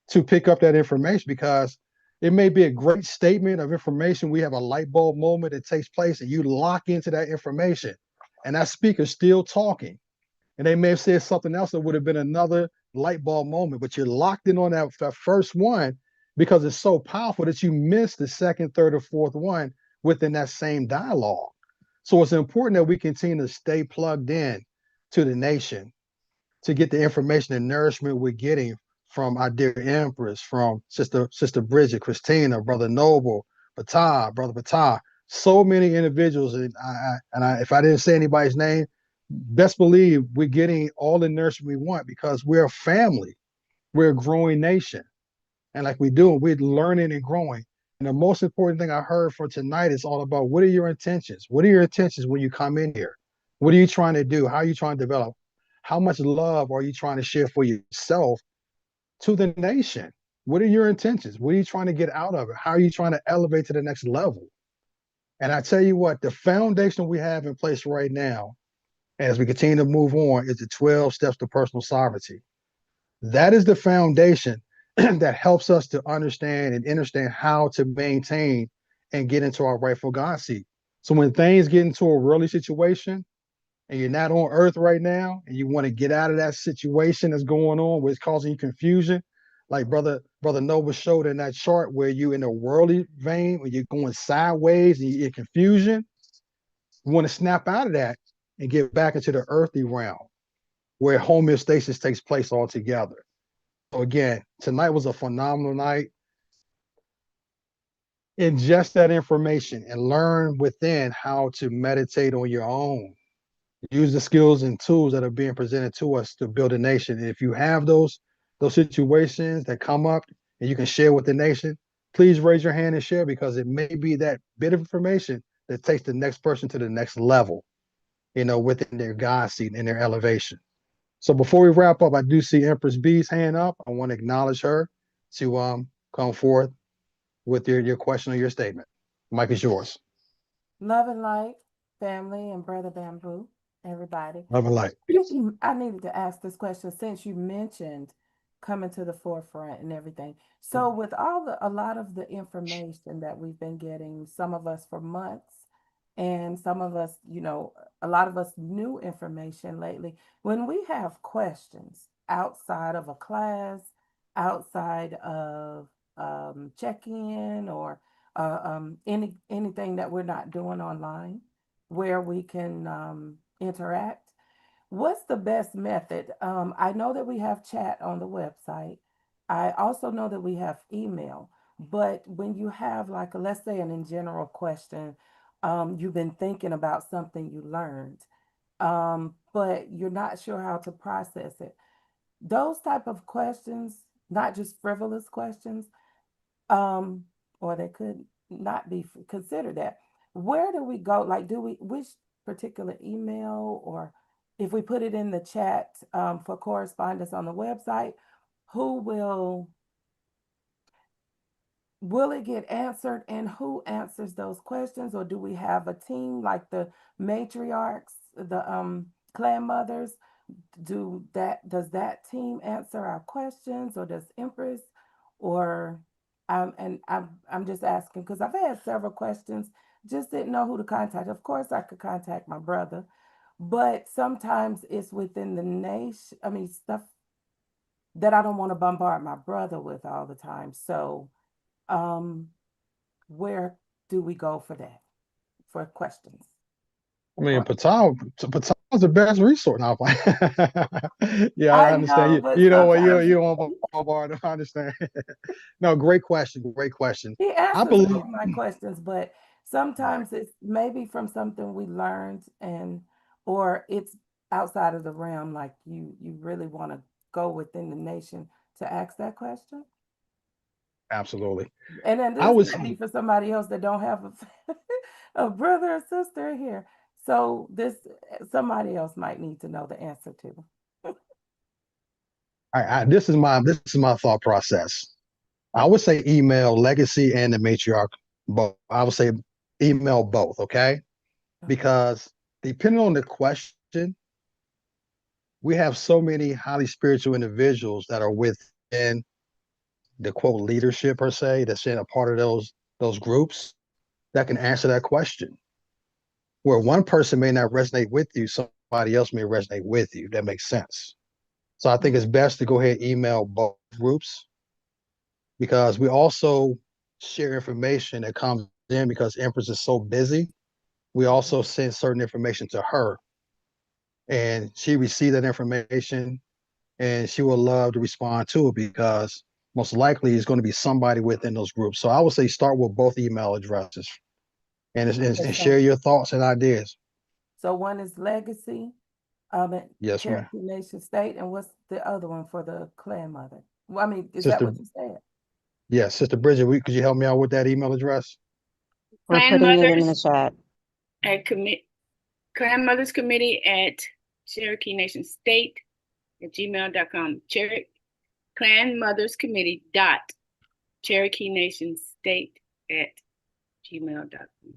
to pick up that information because it may be a great statement of information. We have a light bulb moment that takes place and you lock into that information and that speaker's still talking. And they may have said something else that would have been another light bulb moment, but you're locked in on that first one because it's so powerful that you miss the second, third, or fourth one within that same dialogue. So it's important that we continue to stay plugged in to the nation to get the information and nourishment we're getting from our dear Empress, from Sister Bridget, Christina, Brother Noble, Brother Patah, so many individuals. And if I didn't say anybody's name, best believe we're getting all the nourishment we want because we're a family. We're a growing nation. And like we do, we're learning and growing. And the most important thing I heard for tonight is all about what are your intentions? What are your intentions when you come in here? What are you trying to do? How are you trying to develop? How much love are you trying to share for yourself to the nation? What are your intentions? What are you trying to get out of it? How are you trying to elevate to the next level? And I tell you what, the foundation we have in place right now, as we continue to move on, is the 12 steps to personal sovereignty. That is the foundation that helps us to understand how to maintain and get into our rightful God seat. So when things get into a worldly situation and you're not on earth right now and you want to get out of that situation that's going on where it's causing you confusion, like brother Nova showed in that chart where you in a worldly vein, when you're going sideways and you're in confusion, you want to snap out of that and get back into the earthly realm where homeostasis takes place altogether. So again, tonight was a phenomenal night. Ingest that information and learn within how to meditate on your own. Use the skills and tools that are being presented to us to build a nation. And if you have those situations that come up and you can share with the nation, please raise your hand and share because it may be that bit of information that takes the next person to the next level, within their God seat and their elevation. So before we wrap up, I do see Empress B's hand up. I want to acknowledge her to come forth with your question or your statement. Mike is yours. Love and light, family, and brother Bamboo, everybody. Love and light. I needed to ask this question since you mentioned coming to the forefront and everything. So, with a lot of the information that we've been getting, some of us for months, and some of us, a lot of us new information lately. When we have questions outside of a class, outside of check-in or anything that we're not doing online where we can interact. What's the best method? I know that we have chat on the website. I also know that we have email. But when you have, like, let's say, an in general question, you've been thinking about something you learned, but you're not sure how to process it. Those type of questions, not just frivolous questions, um, or they could not be considered that. Where do we go? Like, which particular email, or if we put it in the chat for correspondence on the website, who will it get answered, and who answers those questions? Or do we have a team like the matriarchs, the clan mothers? Does that team answer our questions, or does Empress, or and I'm just asking because I've had several questions, just didn't know who to contact. Of course, I could contact my brother, but sometimes it's within the nation. I mean, stuff that I don't want to bombard my brother with all the time. So, um, where do we go for that for questions? I mean, Or Patal's the best resource now. Yeah, I I understand. know, You but you know what sometimes you don't want bombard. I understand. No, great question. Great question. he I answers believe all my questions, but sometimes it's maybe from something we learned, and or it's outside of the realm, like you really want to go within the nation to ask that question. absolutely. And then I this was might be for somebody else that don't have a brother or sister here. So this somebody else might need to know the answer to. This is my thought process. I would say email legacy and the matriarch both. I would say email both, okay? Because depending on the question, we have so many highly spiritual individuals that are within the quote leadership per se, that's in a part of those groups that can answer that question. Where one person may not resonate with you, somebody else may resonate with you. That makes sense. So I think it's best to go ahead and email both groups because we also share information that comes in because Empress is so busy. We also send certain information to her and she received that information and she would love to respond to it because most likely it's going to be somebody within those groups. So I would say start with both email addresses and share your thoughts and ideas. So one is legacy, Yes, ma'am. Cherokee Nation State, and what's the other one for the clan mother? Well, I mean, is that Sister, what you said? yes, Sister Bridget, could you help me out with that email address? We're Clan putting it in the Mothers chat. at Clan Mothers Committee at Cherokee Nation State at gmail.com. Clan Mothers Committee dot Cherokee Nation State at gmail.com.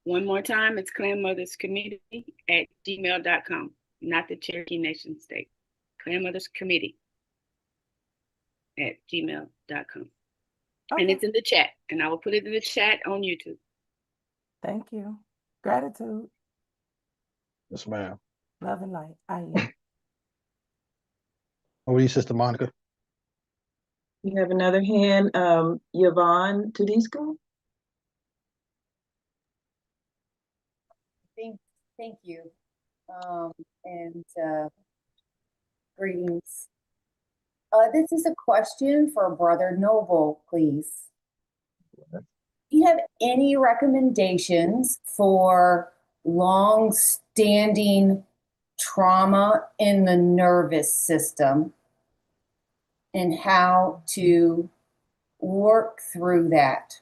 One more time, it's Clan Mothers Committee at gmail.com, not the Cherokee Nation State. Clan Mothers Committee at gmail.com. Okay. And it's in the chat, and I will put it in the chat on YouTube. Thank you. Gratitude. Yes, ma'am. Love and light. I am. Over to you, Sister Monica. You have another hand, Yvonne Tudisco. Thank you. And greetings. This is a question for Brother Noble, please. Do you have any recommendations for long-standing trauma in the nervous system and how to work through that?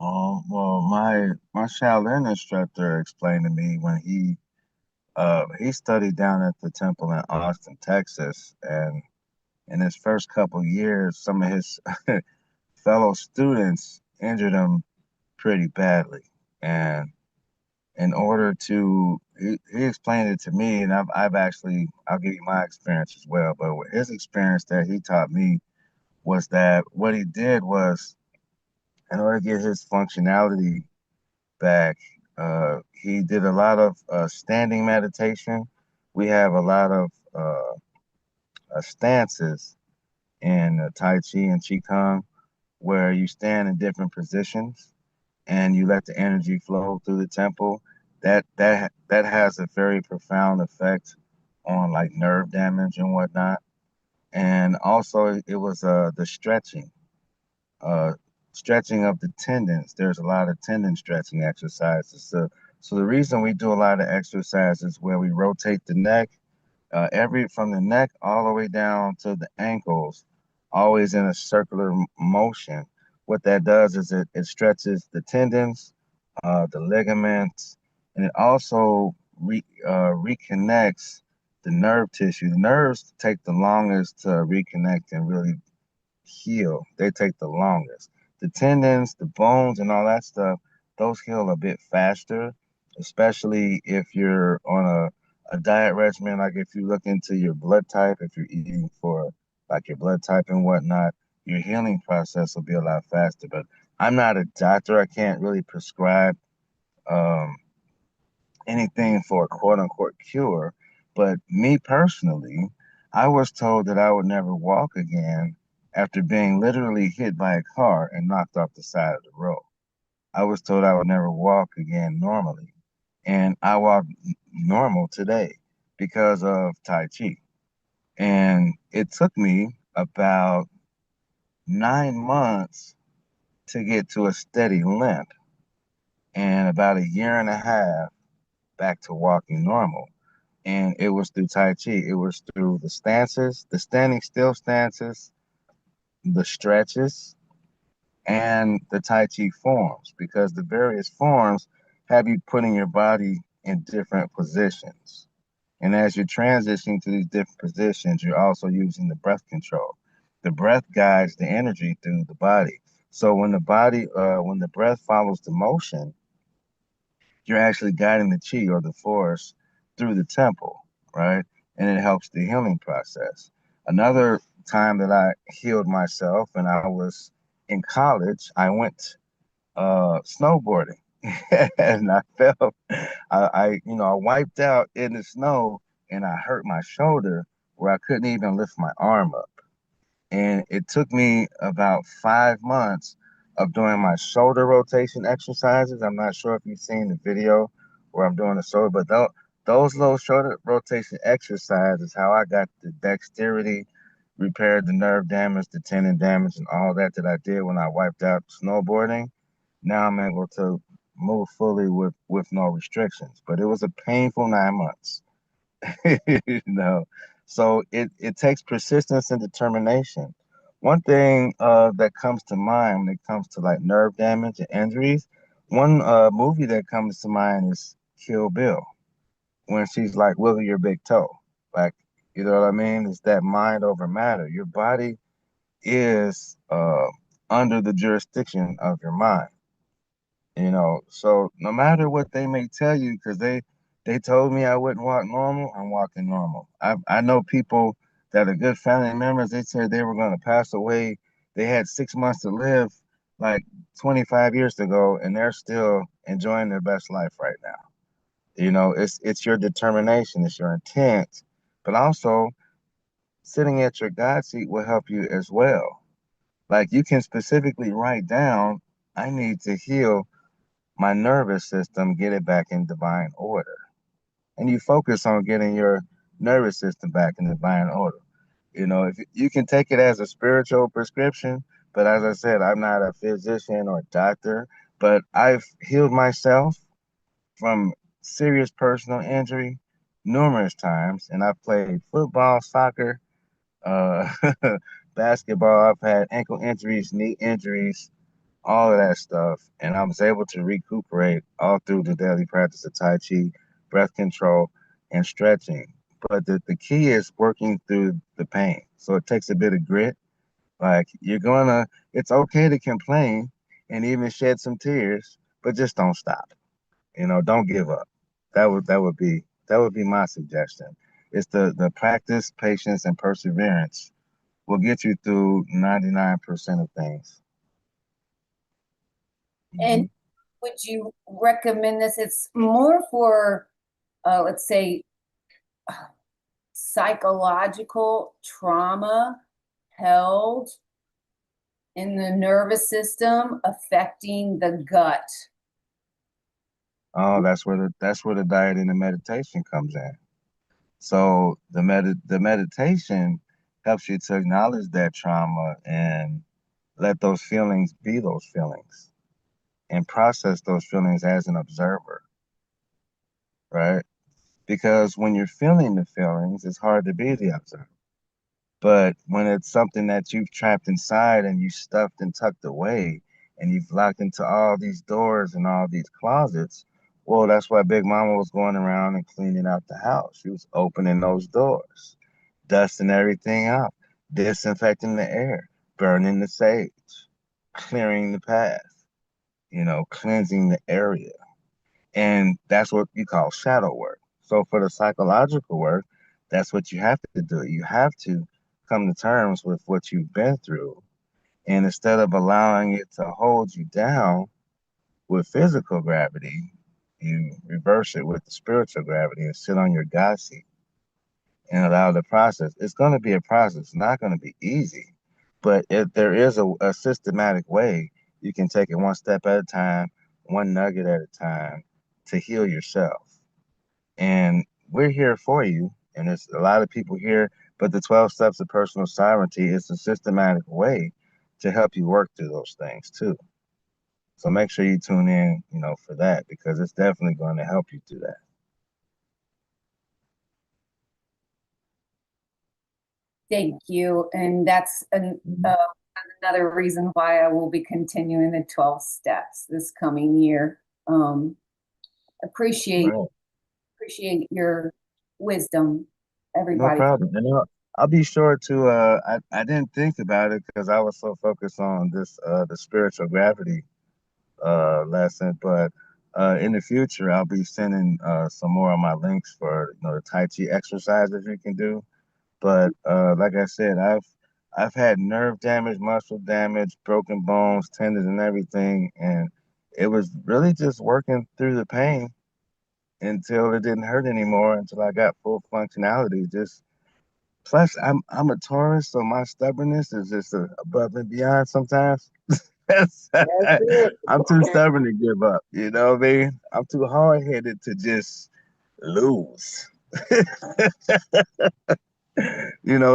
Well, my Shaolin instructor explained to me when he studied down at the temple in Austin, Texas, and in his first couple years, some of his fellow students injured him pretty badly. And in order to, he explained it to me, and I'll give you my experience as well. But with his experience that he taught me was that what he did was, in order to get his functionality back, he did a lot of standing meditation. We have a lot of stances in Tai Chi and Qigong where you stand in different positions and you let the energy flow through the temple. That has a very profound effect on like nerve damage and whatnot. And also it was the uh, stretching of the tendons. There's a lot of tendon stretching exercises. So the reason we do a lot of exercises where we rotate the neck, from the neck all the way down to the ankles, always in a circular motion. What that does is it stretches the tendons, the ligaments, and it also reconnects the nerve tissue. The nerves take the longest to reconnect and really heal. They take the longest. The tendons, the bones, and all that stuff, those heal a bit faster, especially if you're on a diet regimen. Like if you look into your blood type, if you're eating for like your blood type and whatnot, your healing process will be a lot faster. But I'm not a doctor. I can't really prescribe um, anything for a quote unquote cure. But me personally, I was told that I would never walk again after being literally hit by a car and knocked off the side of the road. I was told I would never walk again normally. And I walk normal today because of Tai Chi. And it took me about 9 months to get to a steady limp and about a year and a half back to walking normal. And it was through Tai Chi. It was through the stances, the standing still stances, the stretches, and the Tai Chi forms, because the various forms have you putting your body in different positions. And as you're transitioning to these different positions, you're also using the breath control. The breath guides the energy through the body. So when when the breath follows the motion, you're actually guiding the chi or the force through the temple, right? And it helps the healing process. Another time that I healed myself, and I was in college, I went snowboarding, and I fell. I wiped out in the snow, and I hurt my shoulder where I couldn't even lift my arm up. And it took me about 5 months of doing my shoulder rotation exercises. I'm not sure if you've seen the video where I'm doing the shoulder, but those little shoulder rotation exercises, how I got the dexterity, repaired the nerve damage, the tendon damage, and all that I did when I wiped out snowboarding. Now I'm able to move fully with no restrictions. But it was a painful 9 months. So it takes persistence and determination. One thing that comes to mind when it comes to like nerve damage and injuries, one movie that comes to mind is Kill Bill, when she's like, wiggle your big toe. Like, you know what I mean? It's that mind over matter. Your body is under the jurisdiction of your mind. So no matter what they may tell you, because they told me I wouldn't walk normal, I'm walking normal. I know people that are good family members. They said they were going to pass away. They had 6 months to live, like 25 years ago, and they're still enjoying their best life right now. It's your determination, it's your intent, but also sitting at your God seat will help you as well. Like, you can specifically write down, I need to heal my nervous system, get it back in divine order. And you focus on getting your nervous system back in divine order. If you can take it as a spiritual prescription, but as I said, I'm not a physician or a doctor, but I've healed myself from serious personal injury numerous times. And I've played football, soccer, uh, basketball. I've had ankle injuries, knee injuries, all of that stuff. And I was able to recuperate all through the daily practice of Tai Chi, breath control, and stretching. But the key is working through the pain. So it takes a bit of grit. Like, it's okay to complain and even shed some tears, but just don't stop. Don't give up. That would be my suggestion. It's the practice, patience, and perseverance will get you through 99% of things. And would you recommend this? It's more for, let's say, psychological trauma held in the nervous system affecting the gut. Oh, that's where the diet and the meditation comes in. So the meditation helps you to acknowledge that trauma and let those feelings be those feelings and process those feelings as an observer, right? Because when you're feeling the feelings, it's hard to be the observer. But when it's something that you've trapped inside and you stuffed and tucked away and you've locked into all these doors and all these closets, well, that's why Big Mama was going around and cleaning out the house. She was opening those doors, dusting everything out, disinfecting the air, burning the sage, clearing the path, cleansing the area. And that's what you call shadow work. So for the psychological work, that's what you have to do. You have to come to terms with what you've been through. And instead of allowing it to hold you down with physical gravity, you reverse it with the spiritual gravity and sit on your God seat and allow the process. It's going to be a process. It's not going to be easy, but if there is a systematic way, you can take it one step at a time, one nugget at a time to heal yourself. And we're here for you. And there's a lot of people here, but the 12 steps of personal sovereignty is a systematic way to help you work through those things too. So make sure you tune in, for that, because it's definitely going to help you through that. Thank you. And that's another reason why I will be continuing the 12 steps this coming year. Appreciate Right. appreciate your wisdom, No everybody. problem. And I'll be sure to I didn't think about it because I was so focused on this the spiritual gravity lesson, but in the future I'll be sending some more of my links for the Tai Chi exercises you can do. But like I said, I've had nerve damage, muscle damage, broken bones, tendons, and everything, and it was really just working through the pain until it didn't hurt anymore, until I got full functionality. Just plus, I'm a Taurus, so my stubbornness is just above and beyond sometimes. That's it. I'm too stubborn to give up. You know what I mean? I'm too hard headed to just lose.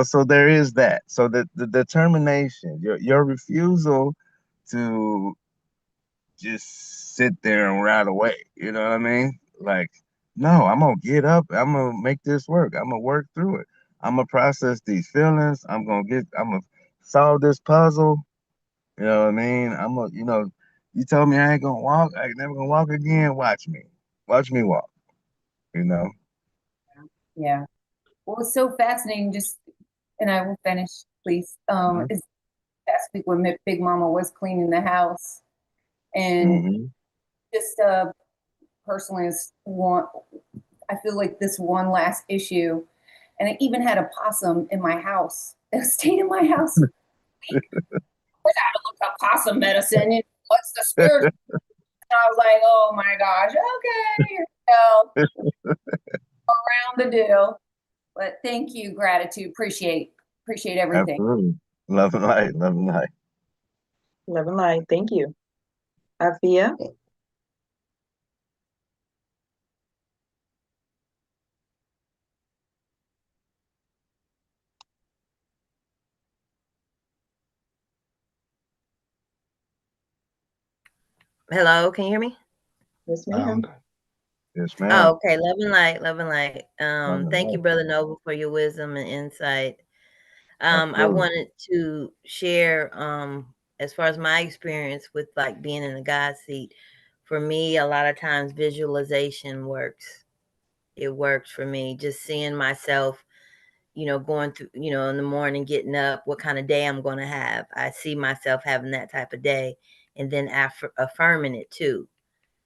So there is that. So the determination, your refusal to just sit there and ride away. You know what I mean? Like, no, I'm gonna get up. I'm gonna make this work. I'm gonna work through it. I'm gonna process these feelings. I'm gonna solve this puzzle. You know what I mean? You told me I ain't gonna walk. I ain't never gonna walk again. Watch me walk. You know? Yeah. Well, it's so fascinating. And I will finish, please. Hmm. Is last week when Big Mama was cleaning the house, and Hmm. just personally, I feel like this one last issue, and I even had a possum in my house. It stayed in my house. I had to look up possum medicine. What's the spiritual? And I was like, oh my gosh, okay, here we go. Around the deal. But thank you, gratitude. Appreciate everything. Absolutely. Love and light. Love and light. Love and light. Thank you. Afia? Hello, can you hear me? Yes, ma'am. Sound. Yes, Oh, ma'am. okay. Love and light, love and light. Love and Thank you, light. Brother Noble, for your wisdom and insight. I Absolutely. wanted to share, as far as my experience with like being in the God seat. For me, a lot of times visualization works. It works for me. Just seeing myself, going through, in the morning, getting up, what kind of day I'm going to have. I see myself having that type of day, and then affirming it too.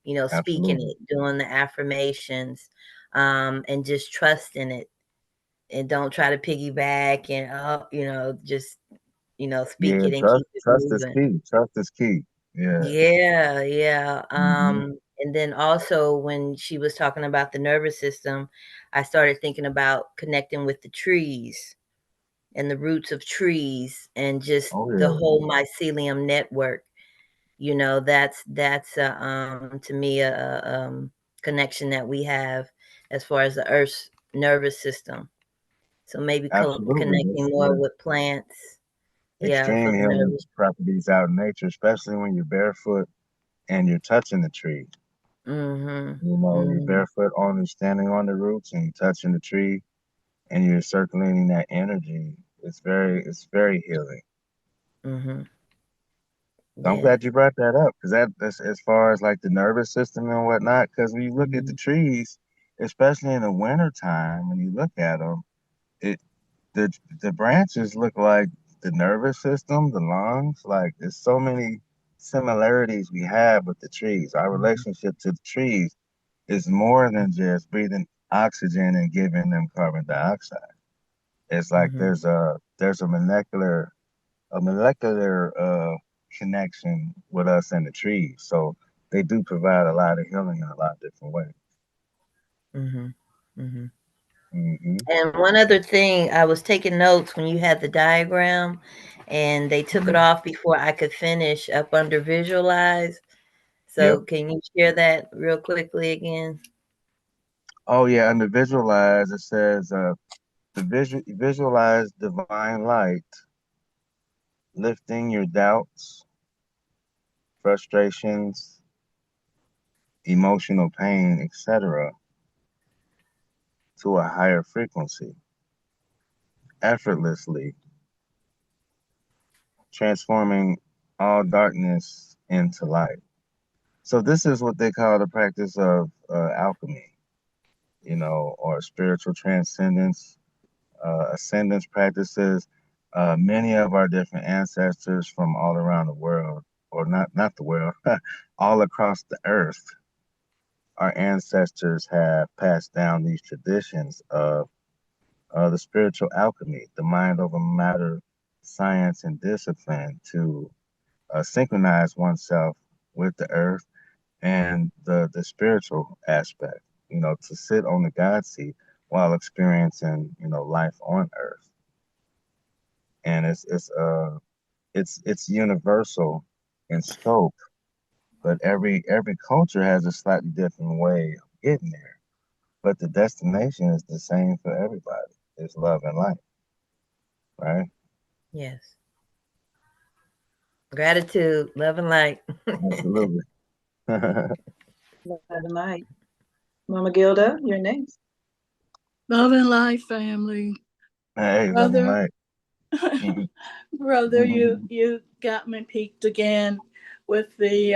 Speaking Absolutely. it, doing the affirmations, and just trusting it, and don't try to piggyback and just speak Yeah, it and trust keep it trust is moving. key. Trust is key. Yeah. Yeah, yeah. Hmm. And then also when she was talking about the nervous system, I started thinking about connecting with the trees and the roots of trees and just Oh the yeah. whole mycelium network. That's to me a connection that we have as far as the Earth's nervous system. So maybe Absolutely. connecting more There's with plants, yeah, for extreme the healing nervous. properties out in nature, especially when you're barefoot and you're touching the tree. Mhm. You're Mhm. barefoot on and standing on the roots and you're touching the tree and you're circulating that energy. It's very healing. Mhm. So I'm glad Yes. you brought that up because that's as far as like the nervous system and whatnot. Because when you look at the Mhm. trees, especially in the winter time, when you look at them, it the the branches look like the nervous system, the lungs. Like there's so many similarities we have with the trees. Our Mhm. relationship to the trees is more than just breathing oxygen and giving them carbon dioxide. It's like Mhm. there's a molecular connection with us and the trees. So they do provide a lot of healing in a lot of different ways. Mhm. Mhm. Hmm. And one other thing, I was taking notes when you had the diagram and they took it off before I could finish up under visualize. Yep. So can you share that real quickly again? Oh yeah, under visualize it says visualize divine light lifting your doubts, frustrations, emotional pain, etc., to a higher frequency, effortlessly transforming all darkness into light. So this is what they call the practice of alchemy. or spiritual transcendence, ascendance practices. Many of our different ancestors from all around the world, or not the world, all across the earth, our ancestors have passed down these traditions of the spiritual alchemy, the mind over matter science and discipline to synchronize oneself with the earth and the spiritual aspect, to sit on the God seat while experiencing, life on earth. And it's universal in scope, but every culture has a slightly different way of getting there. But the destination is the same for everybody. It's love and light, right? Yes. Gratitude, love and light. Absolutely. Love and light. Mama Gilda, you're next. Love and light, family. Hey, love and Brother, light. brother, you got me peaked again with the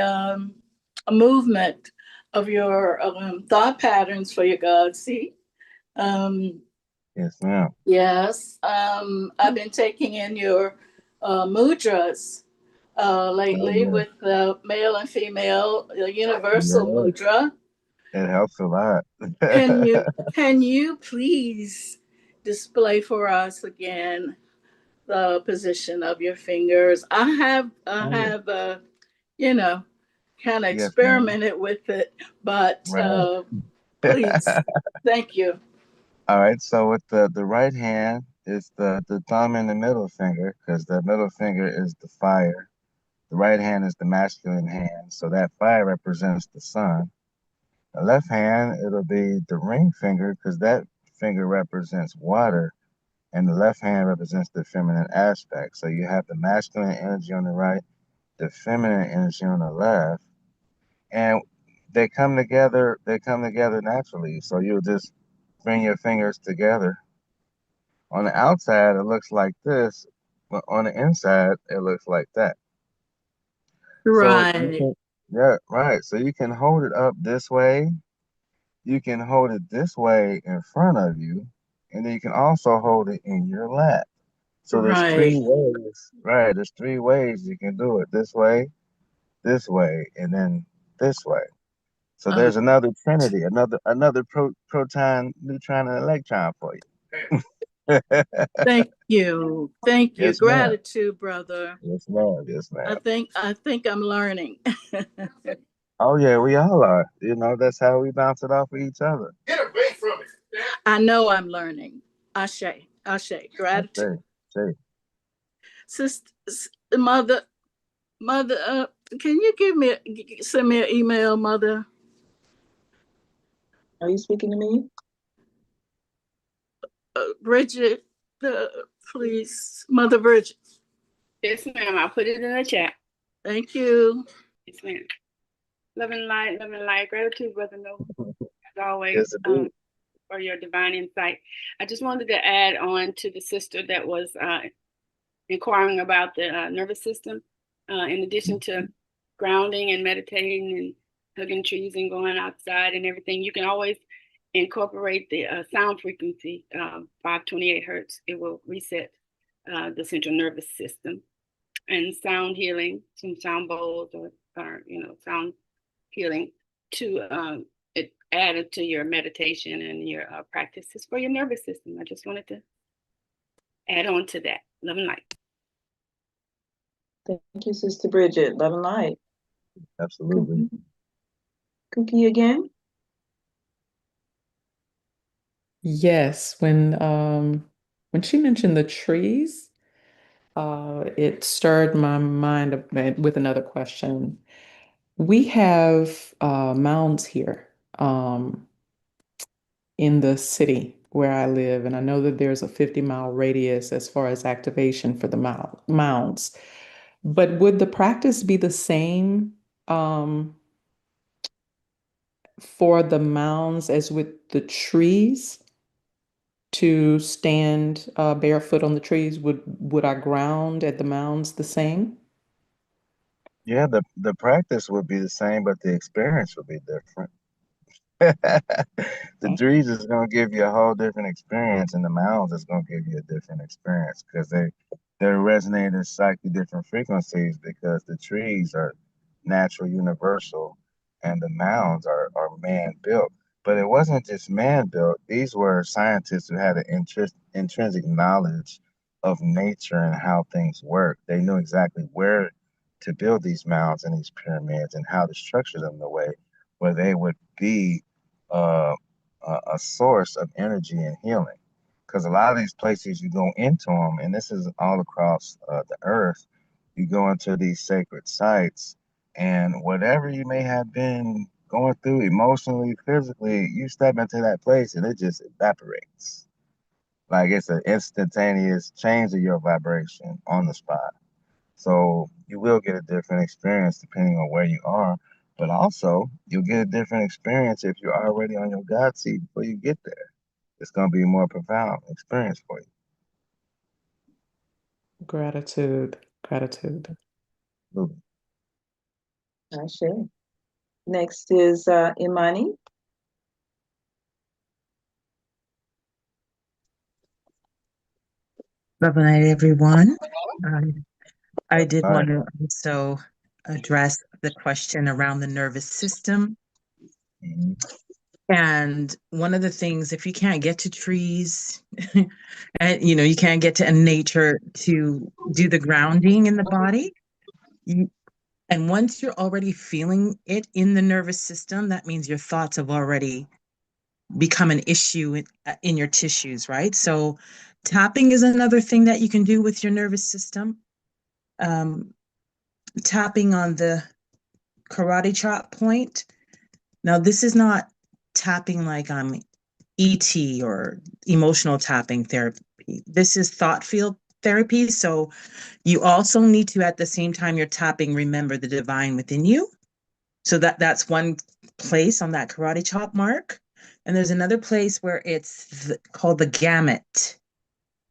movement of your thought patterns for your God seat. Yes, ma'am. Yes, I've been taking in your mudras lately Oh, with male and female, the yeah. universal Yeah. mudra. It helps a lot. Can you please display for us again the position of your fingers? I Oh, yeah. have you know kind of Yes, ma'am. experimented with it, but Right. please, thank you. All right. So with the right hand is the thumb and the middle finger, because the middle finger is the fire. The right hand is the masculine hand. So that fire represents the sun. The left hand, it'll be the ring finger, because that finger represents water, and the left hand represents the feminine aspect. So you have the masculine energy on the right, the feminine energy on the left, and they come together naturally. So you'll just bring your fingers together. On the outside it looks like this, but on the inside it looks like that. So you Right, can, yeah, right. So you can hold it up this way, you can hold it this way in front of you, and then you can also hold it in your lap. So there's three right. ways, right? There's three ways you can do it: this way, and then this way. So Uh, there's another trinity, another proton, neutron, and electron for you. thank you. Yes, ma'am. Gratitude, brother. Yes, ma'am. Yes, ma'am. I think I'm learning. Oh yeah, we all are. That's how we bounce it off of each other. Get away from it. I know I'm learning. Ashe, Ashe, I gratitude. say. Sister, mother, mother, can you send me an email, mother? Are you speaking to me? Bridget, please, Mother Bridget. Yes, ma'am. I'll put it in the chat. Thank you. Yes, ma'am. Love and light, love and light. Gratitude, Brother Noble, as always, Yes, indeed. for your divine insight. I just wanted to add on to the sister that was inquiring about the nervous system. In addition to grounding and meditating and hugging trees and going outside and everything, you can always incorporate the sound frequency, 528 hertz. It will reset the central nervous system. And sound healing, some sound bowls or sound healing to it added to your meditation and your practices for your nervous system. I just wanted to add on to that. Love and light. Thank you, Sister Bridget. Love and light. Absolutely. Cookie again. Yes, when she mentioned the trees, it stirred my mind with another question. We have mounds here in the city where I live, and I know that there's a 50-mile radius as far as activation for the mounds. But would the practice be the same for the mounds as with the trees? To stand barefoot on the trees, would I ground at the mounds the same? Yeah, the practice would be the same, but the experience would be different. The trees is gonna give you a whole different experience, and the mounds is gonna give you a different experience because they're resonating at slightly different frequencies because the trees are natural, universal, and the mounds are man built. But it wasn't just man built; these were scientists who had an intrinsic knowledge of nature and how things work. They knew exactly where to build these mounds and these pyramids and how to structure them the way where they would be uh, a source of energy and healing. Because a lot of these places you go into them, and this is all across the earth, you go into these sacred sites, and whatever you may have been going through emotionally, physically, you step into that place and it just evaporates. Like it's an instantaneous change of your vibration on the spot. So you will get a different experience depending on where you are, but also you'll get a different experience if you're already on your God seat before you get there. It's going to be a more profound experience for you. Gratitude. Gratitude. Absolutely. Ashe. Next is Imani. Good night, everyone. I did All right. want to also address the question around the nervous system. Mhm. And one of the things, if you can't get to trees, and you can't get to nature to do the grounding in the body, and once you're already feeling it in the nervous system, that means your thoughts have already become an issue in your tissues, right? So tapping is another thing that you can do with your nervous system. Tapping on the karate chop point. Now, this is not tapping like I'm ET or emotional tapping therapy. This is thought field therapy. So you also need to, at the same time you're tapping, remember the divine within you. So that's one place on that karate chop mark. And there's another place where it's called the gamut.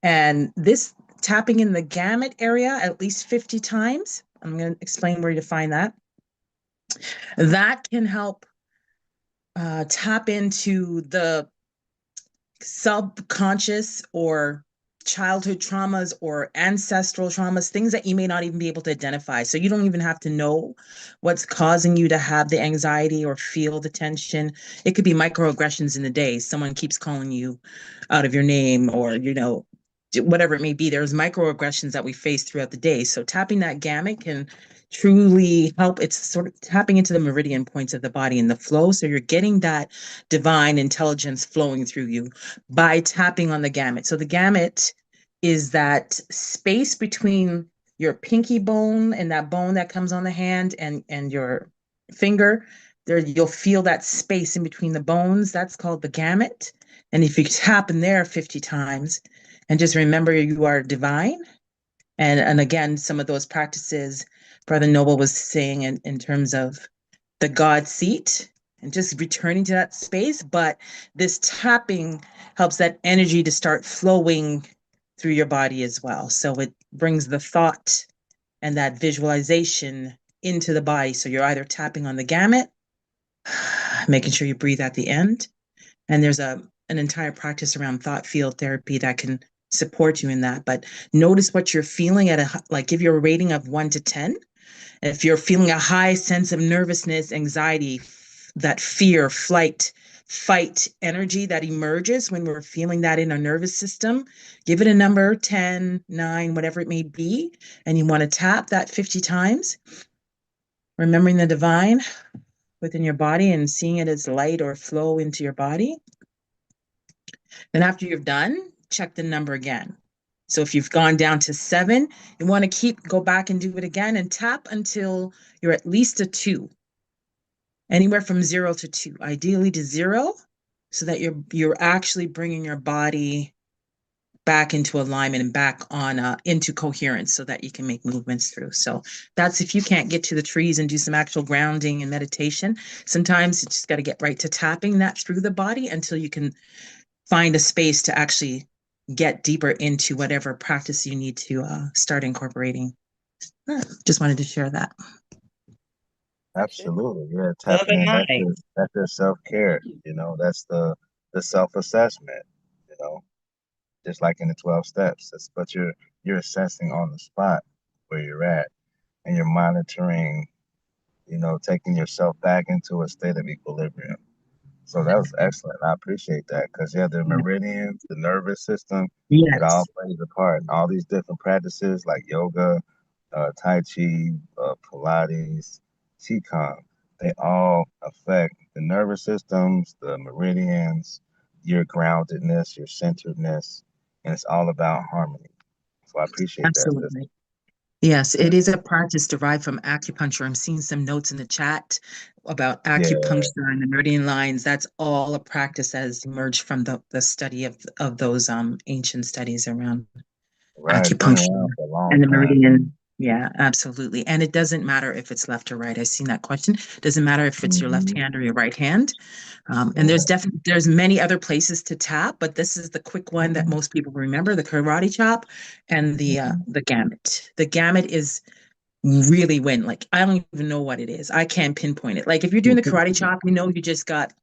And this tapping in the gamut area at least 50 times. I'm going to explain where to find that. That can help tap into the subconscious or childhood traumas or ancestral traumas, things that you may not even be able to identify. So you don't even have to know what's causing you to have the anxiety or feel the tension. It could be microaggressions in the day. Someone keeps calling you out of your name or, whatever it may be. There's microaggressions that we face throughout the day. So tapping that gamut can truly help. It's sort of tapping into the meridian points of the body and the flow. So you're getting that divine intelligence flowing through you by tapping on the gamut. So the gamut is that space between your pinky bone and that bone that comes on the hand and your finger. There, you'll feel that space in between the bones. That's called the gamut. And if you tap in there 50 times and just remember you are divine. And again, some of those practices Brother Noble was saying in terms of the God seat and just returning to that space. But this tapping helps that energy to start flowing through your body as well. So it brings the thought and that visualization into the body. So you're either tapping on the gamut, making sure you breathe at the end. And there's an entire practice around thought field therapy that can support you in that. But notice what you're feeling give you a rating of 1 to 10. If you're feeling a high sense of nervousness, anxiety, that fear, flight, fight energy that emerges when we're feeling that in our nervous system, give it a number 10, 9, whatever it may be. And you want to tap that 50 times, remembering the divine within your body and seeing it as light or flow into your body. Then after you've done, check the number again. So if you've gone down to 7, you want to go back and do it again and tap until you're at least a 2. Anywhere from 0 to 2, ideally to 0, so that you're actually bringing your body back into alignment and back on into coherence so that you can make movements through. So that's if you can't get to the trees and do some actual grounding and meditation. Sometimes you just got to get right to tapping that through the body until you can find a space to actually get deeper into whatever practice you need to start incorporating. Just wanted to share that. Absolutely. Yeah, So tapping am in. I. That's your self-care. That's the self-assessment, you know, just like in the 12 steps. But you're assessing on the spot where you're at, and you're monitoring, taking yourself back into a state of equilibrium. So that was excellent. I appreciate that because yeah, the meridians, the nervous system, it all Yes, plays a part. All these different practices like yoga, Tai Chi, Pilates, Qigong, they all affect the nervous systems, the meridians, your groundedness, your centeredness, and it's all about harmony. So I appreciate that, sister. absolutely. Yes, Yeah, it is a practice derived from acupuncture. I'm seeing some notes in the chat about yeah, acupuncture and the meridian lines. That's all a practice that has emerged from the study of those ancient studies around right. It's been acupuncture around for a long and the time. meridian. Yeah, absolutely. And it doesn't matter if it's left or right. I've seen that question. It doesn't matter if it's your left Hmm. hand or your right hand. And Yeah. there's many other places to tap, but this is the quick one that most people remember: the karate chop and Mhm. the gamut. The gamut is really when, like, I don't even know what it is. I can't pinpoint it. Like if you're doing the karate chop, you just got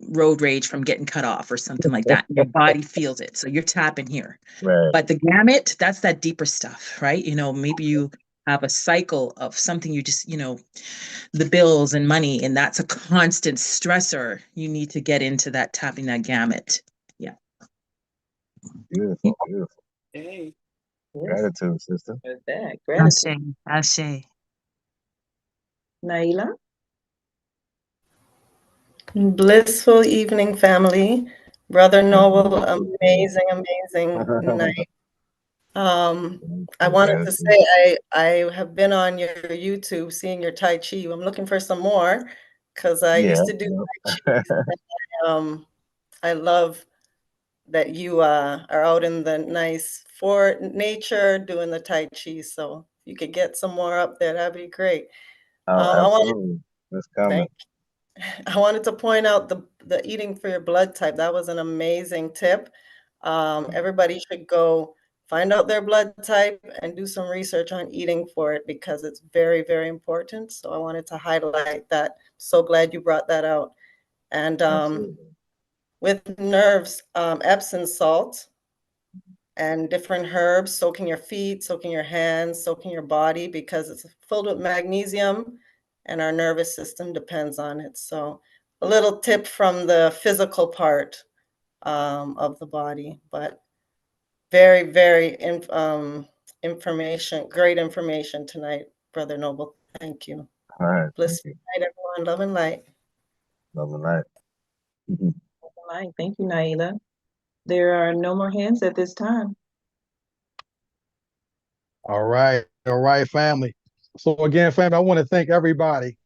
road rage from getting cut off or something like that. Your body feels it. So you're tapping here. Right. But the gamut, that's that deeper stuff, right? Maybe you have a cycle of something you just, the bills and money, and that's a constant stressor. You need to get into that tapping that gamut. Yeah. Beautiful, beautiful. Hey. Yes, Gratitude, sister. with that. Ashe, Gratitude. ashe. Naila? Blissful evening, family. Brother Noel, Gratitude. amazing, amazing night. I Some wanted to gratitude. say I have been on your YouTube seeing your Tai Chi. I'm looking for some more because I Yeah, used to do Tai yeah. Chi. I love that you are out in the nice for nature doing the Tai Chi. So if you could get some more up there, that'd be great. Oh, I want absolutely. It's coming. to I wanted to point out the eating for your blood type. That was an amazing tip. Everybody should go find out their blood type and do some research on eating for it because it's very, very important. So I wanted to highlight that. So glad you brought that out. And Absolutely. with nerves, Epsom salt and different herbs, soaking your feet, soaking your hands, soaking your body because it's filled with magnesium and our nervous system depends on it. So a little tip from the physical part of the body, but very, very great information tonight, Brother Noble. Thank you. All right. Thank Blissful you. night, everyone. Love and light. Love and light. All right. Thank you, Naila. There are no more hands at this time. All right, family. So again, family, I want to thank everybody.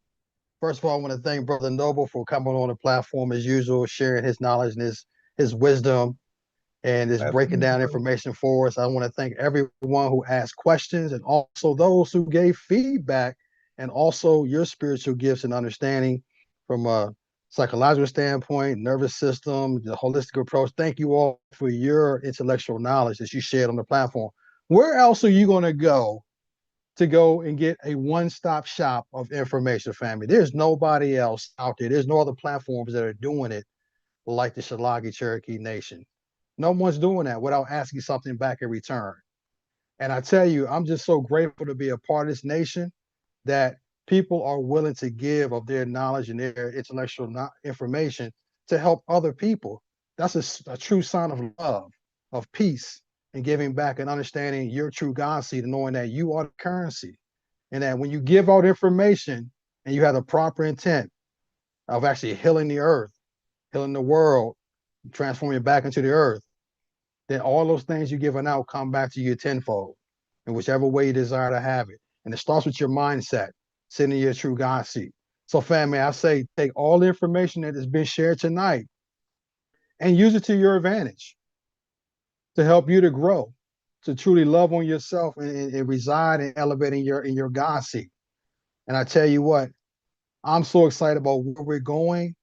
First of all, I want to thank Brother Noble for coming on the platform as usual, sharing his knowledge and his wisdom and is breaking Absolutely, down brother. information for us. I want to thank everyone who asked questions and also those who gave feedback and also your spiritual gifts and understanding from a psychological standpoint, nervous system, the holistic approach. Thank you all for your intellectual knowledge that you shared on the platform. Where else are you going to go and get a one-stop shop of information, family? There's nobody else out there. There's no other platforms that are doing it like the Shalagi Cherokee Nation. No one's doing that without asking something back in return. And I tell you, I'm just so grateful to be a part of this nation that people are willing to give of their knowledge and their intellectual information to help other people. That's a true sign of love, of peace, and giving back and understanding your true God seed and knowing that you are the currency. And that when you give out information and you have the proper intent of actually healing the earth, healing the world, transforming it back into the earth, then all those things you're giving out come back to you tenfold in whichever way you desire to have it. And it starts with your mindset, sitting in your true God seat. So, family, I say take all the information that has been shared tonight and use it to your advantage to help you to grow, to truly love on yourself and reside and elevate in your God seat. And I tell you what, I'm so excited about where we're going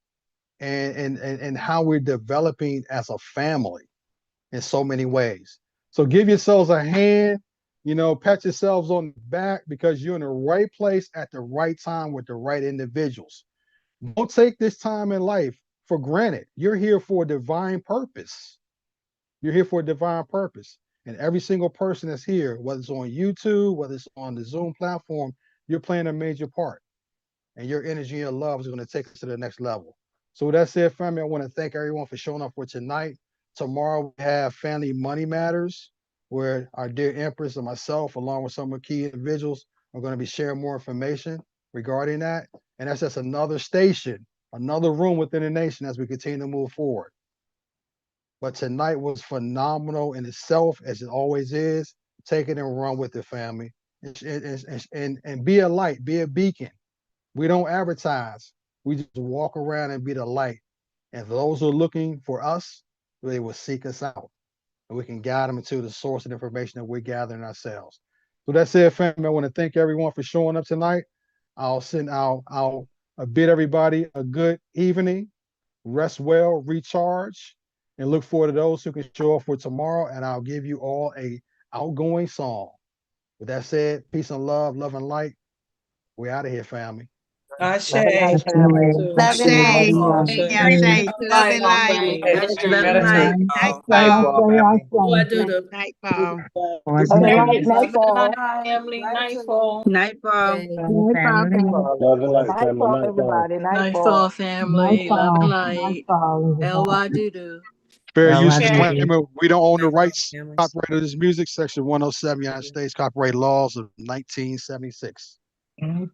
and how we're developing as a family in so many ways. So give yourselves a hand, pat yourselves on the back because you're in the right place at the right time with the right individuals. Don't take this time in life for granted. You're here for a divine purpose. You're here for a divine purpose. And every single person that's here, whether it's on YouTube, whether it's on the Zoom platform, you're playing a major part. And your energy and your love is going to take us to the next level. So with that said, family, I want to thank everyone for showing up for tonight. Tomorrow we have Family Money Matters, where our dear Empress and myself, along with some of the key individuals, are going to be sharing more information regarding that. And that's just another station, another room within the nation as we continue to move forward. But tonight was phenomenal in itself, as it always is. Take it and run with it, family. And be a light, be a beacon. We don't advertise. We just walk around and be the light. And those who are looking for us, they will seek us out. And we can guide them into the source of information that we're gathering ourselves. So that's it, family. I want to thank everyone for showing up tonight. I'll bid everybody a good evening. Rest well, recharge, and look forward to those who can show up for tomorrow. And I'll give you all a outgoing song. With that said, peace and love and light. We're out of here, family. Ashe. Love and light, family. Love and light. Yeah, say love and light. Love and light. Nightfall. Nightfall. Nightfall. Love Love and and light, light, nightfall. Family, Nightfall. Nightfall. family. Love and light, family. Nightfall, Nightfall. everybody. Nightfall Nightfall. family, love and light. L.Y. doo-doo. Fair Well, use I do. disclaimer, we don't own the rights, Families. copyright of this music, section 107 United States copyright laws of 1976. Mhm.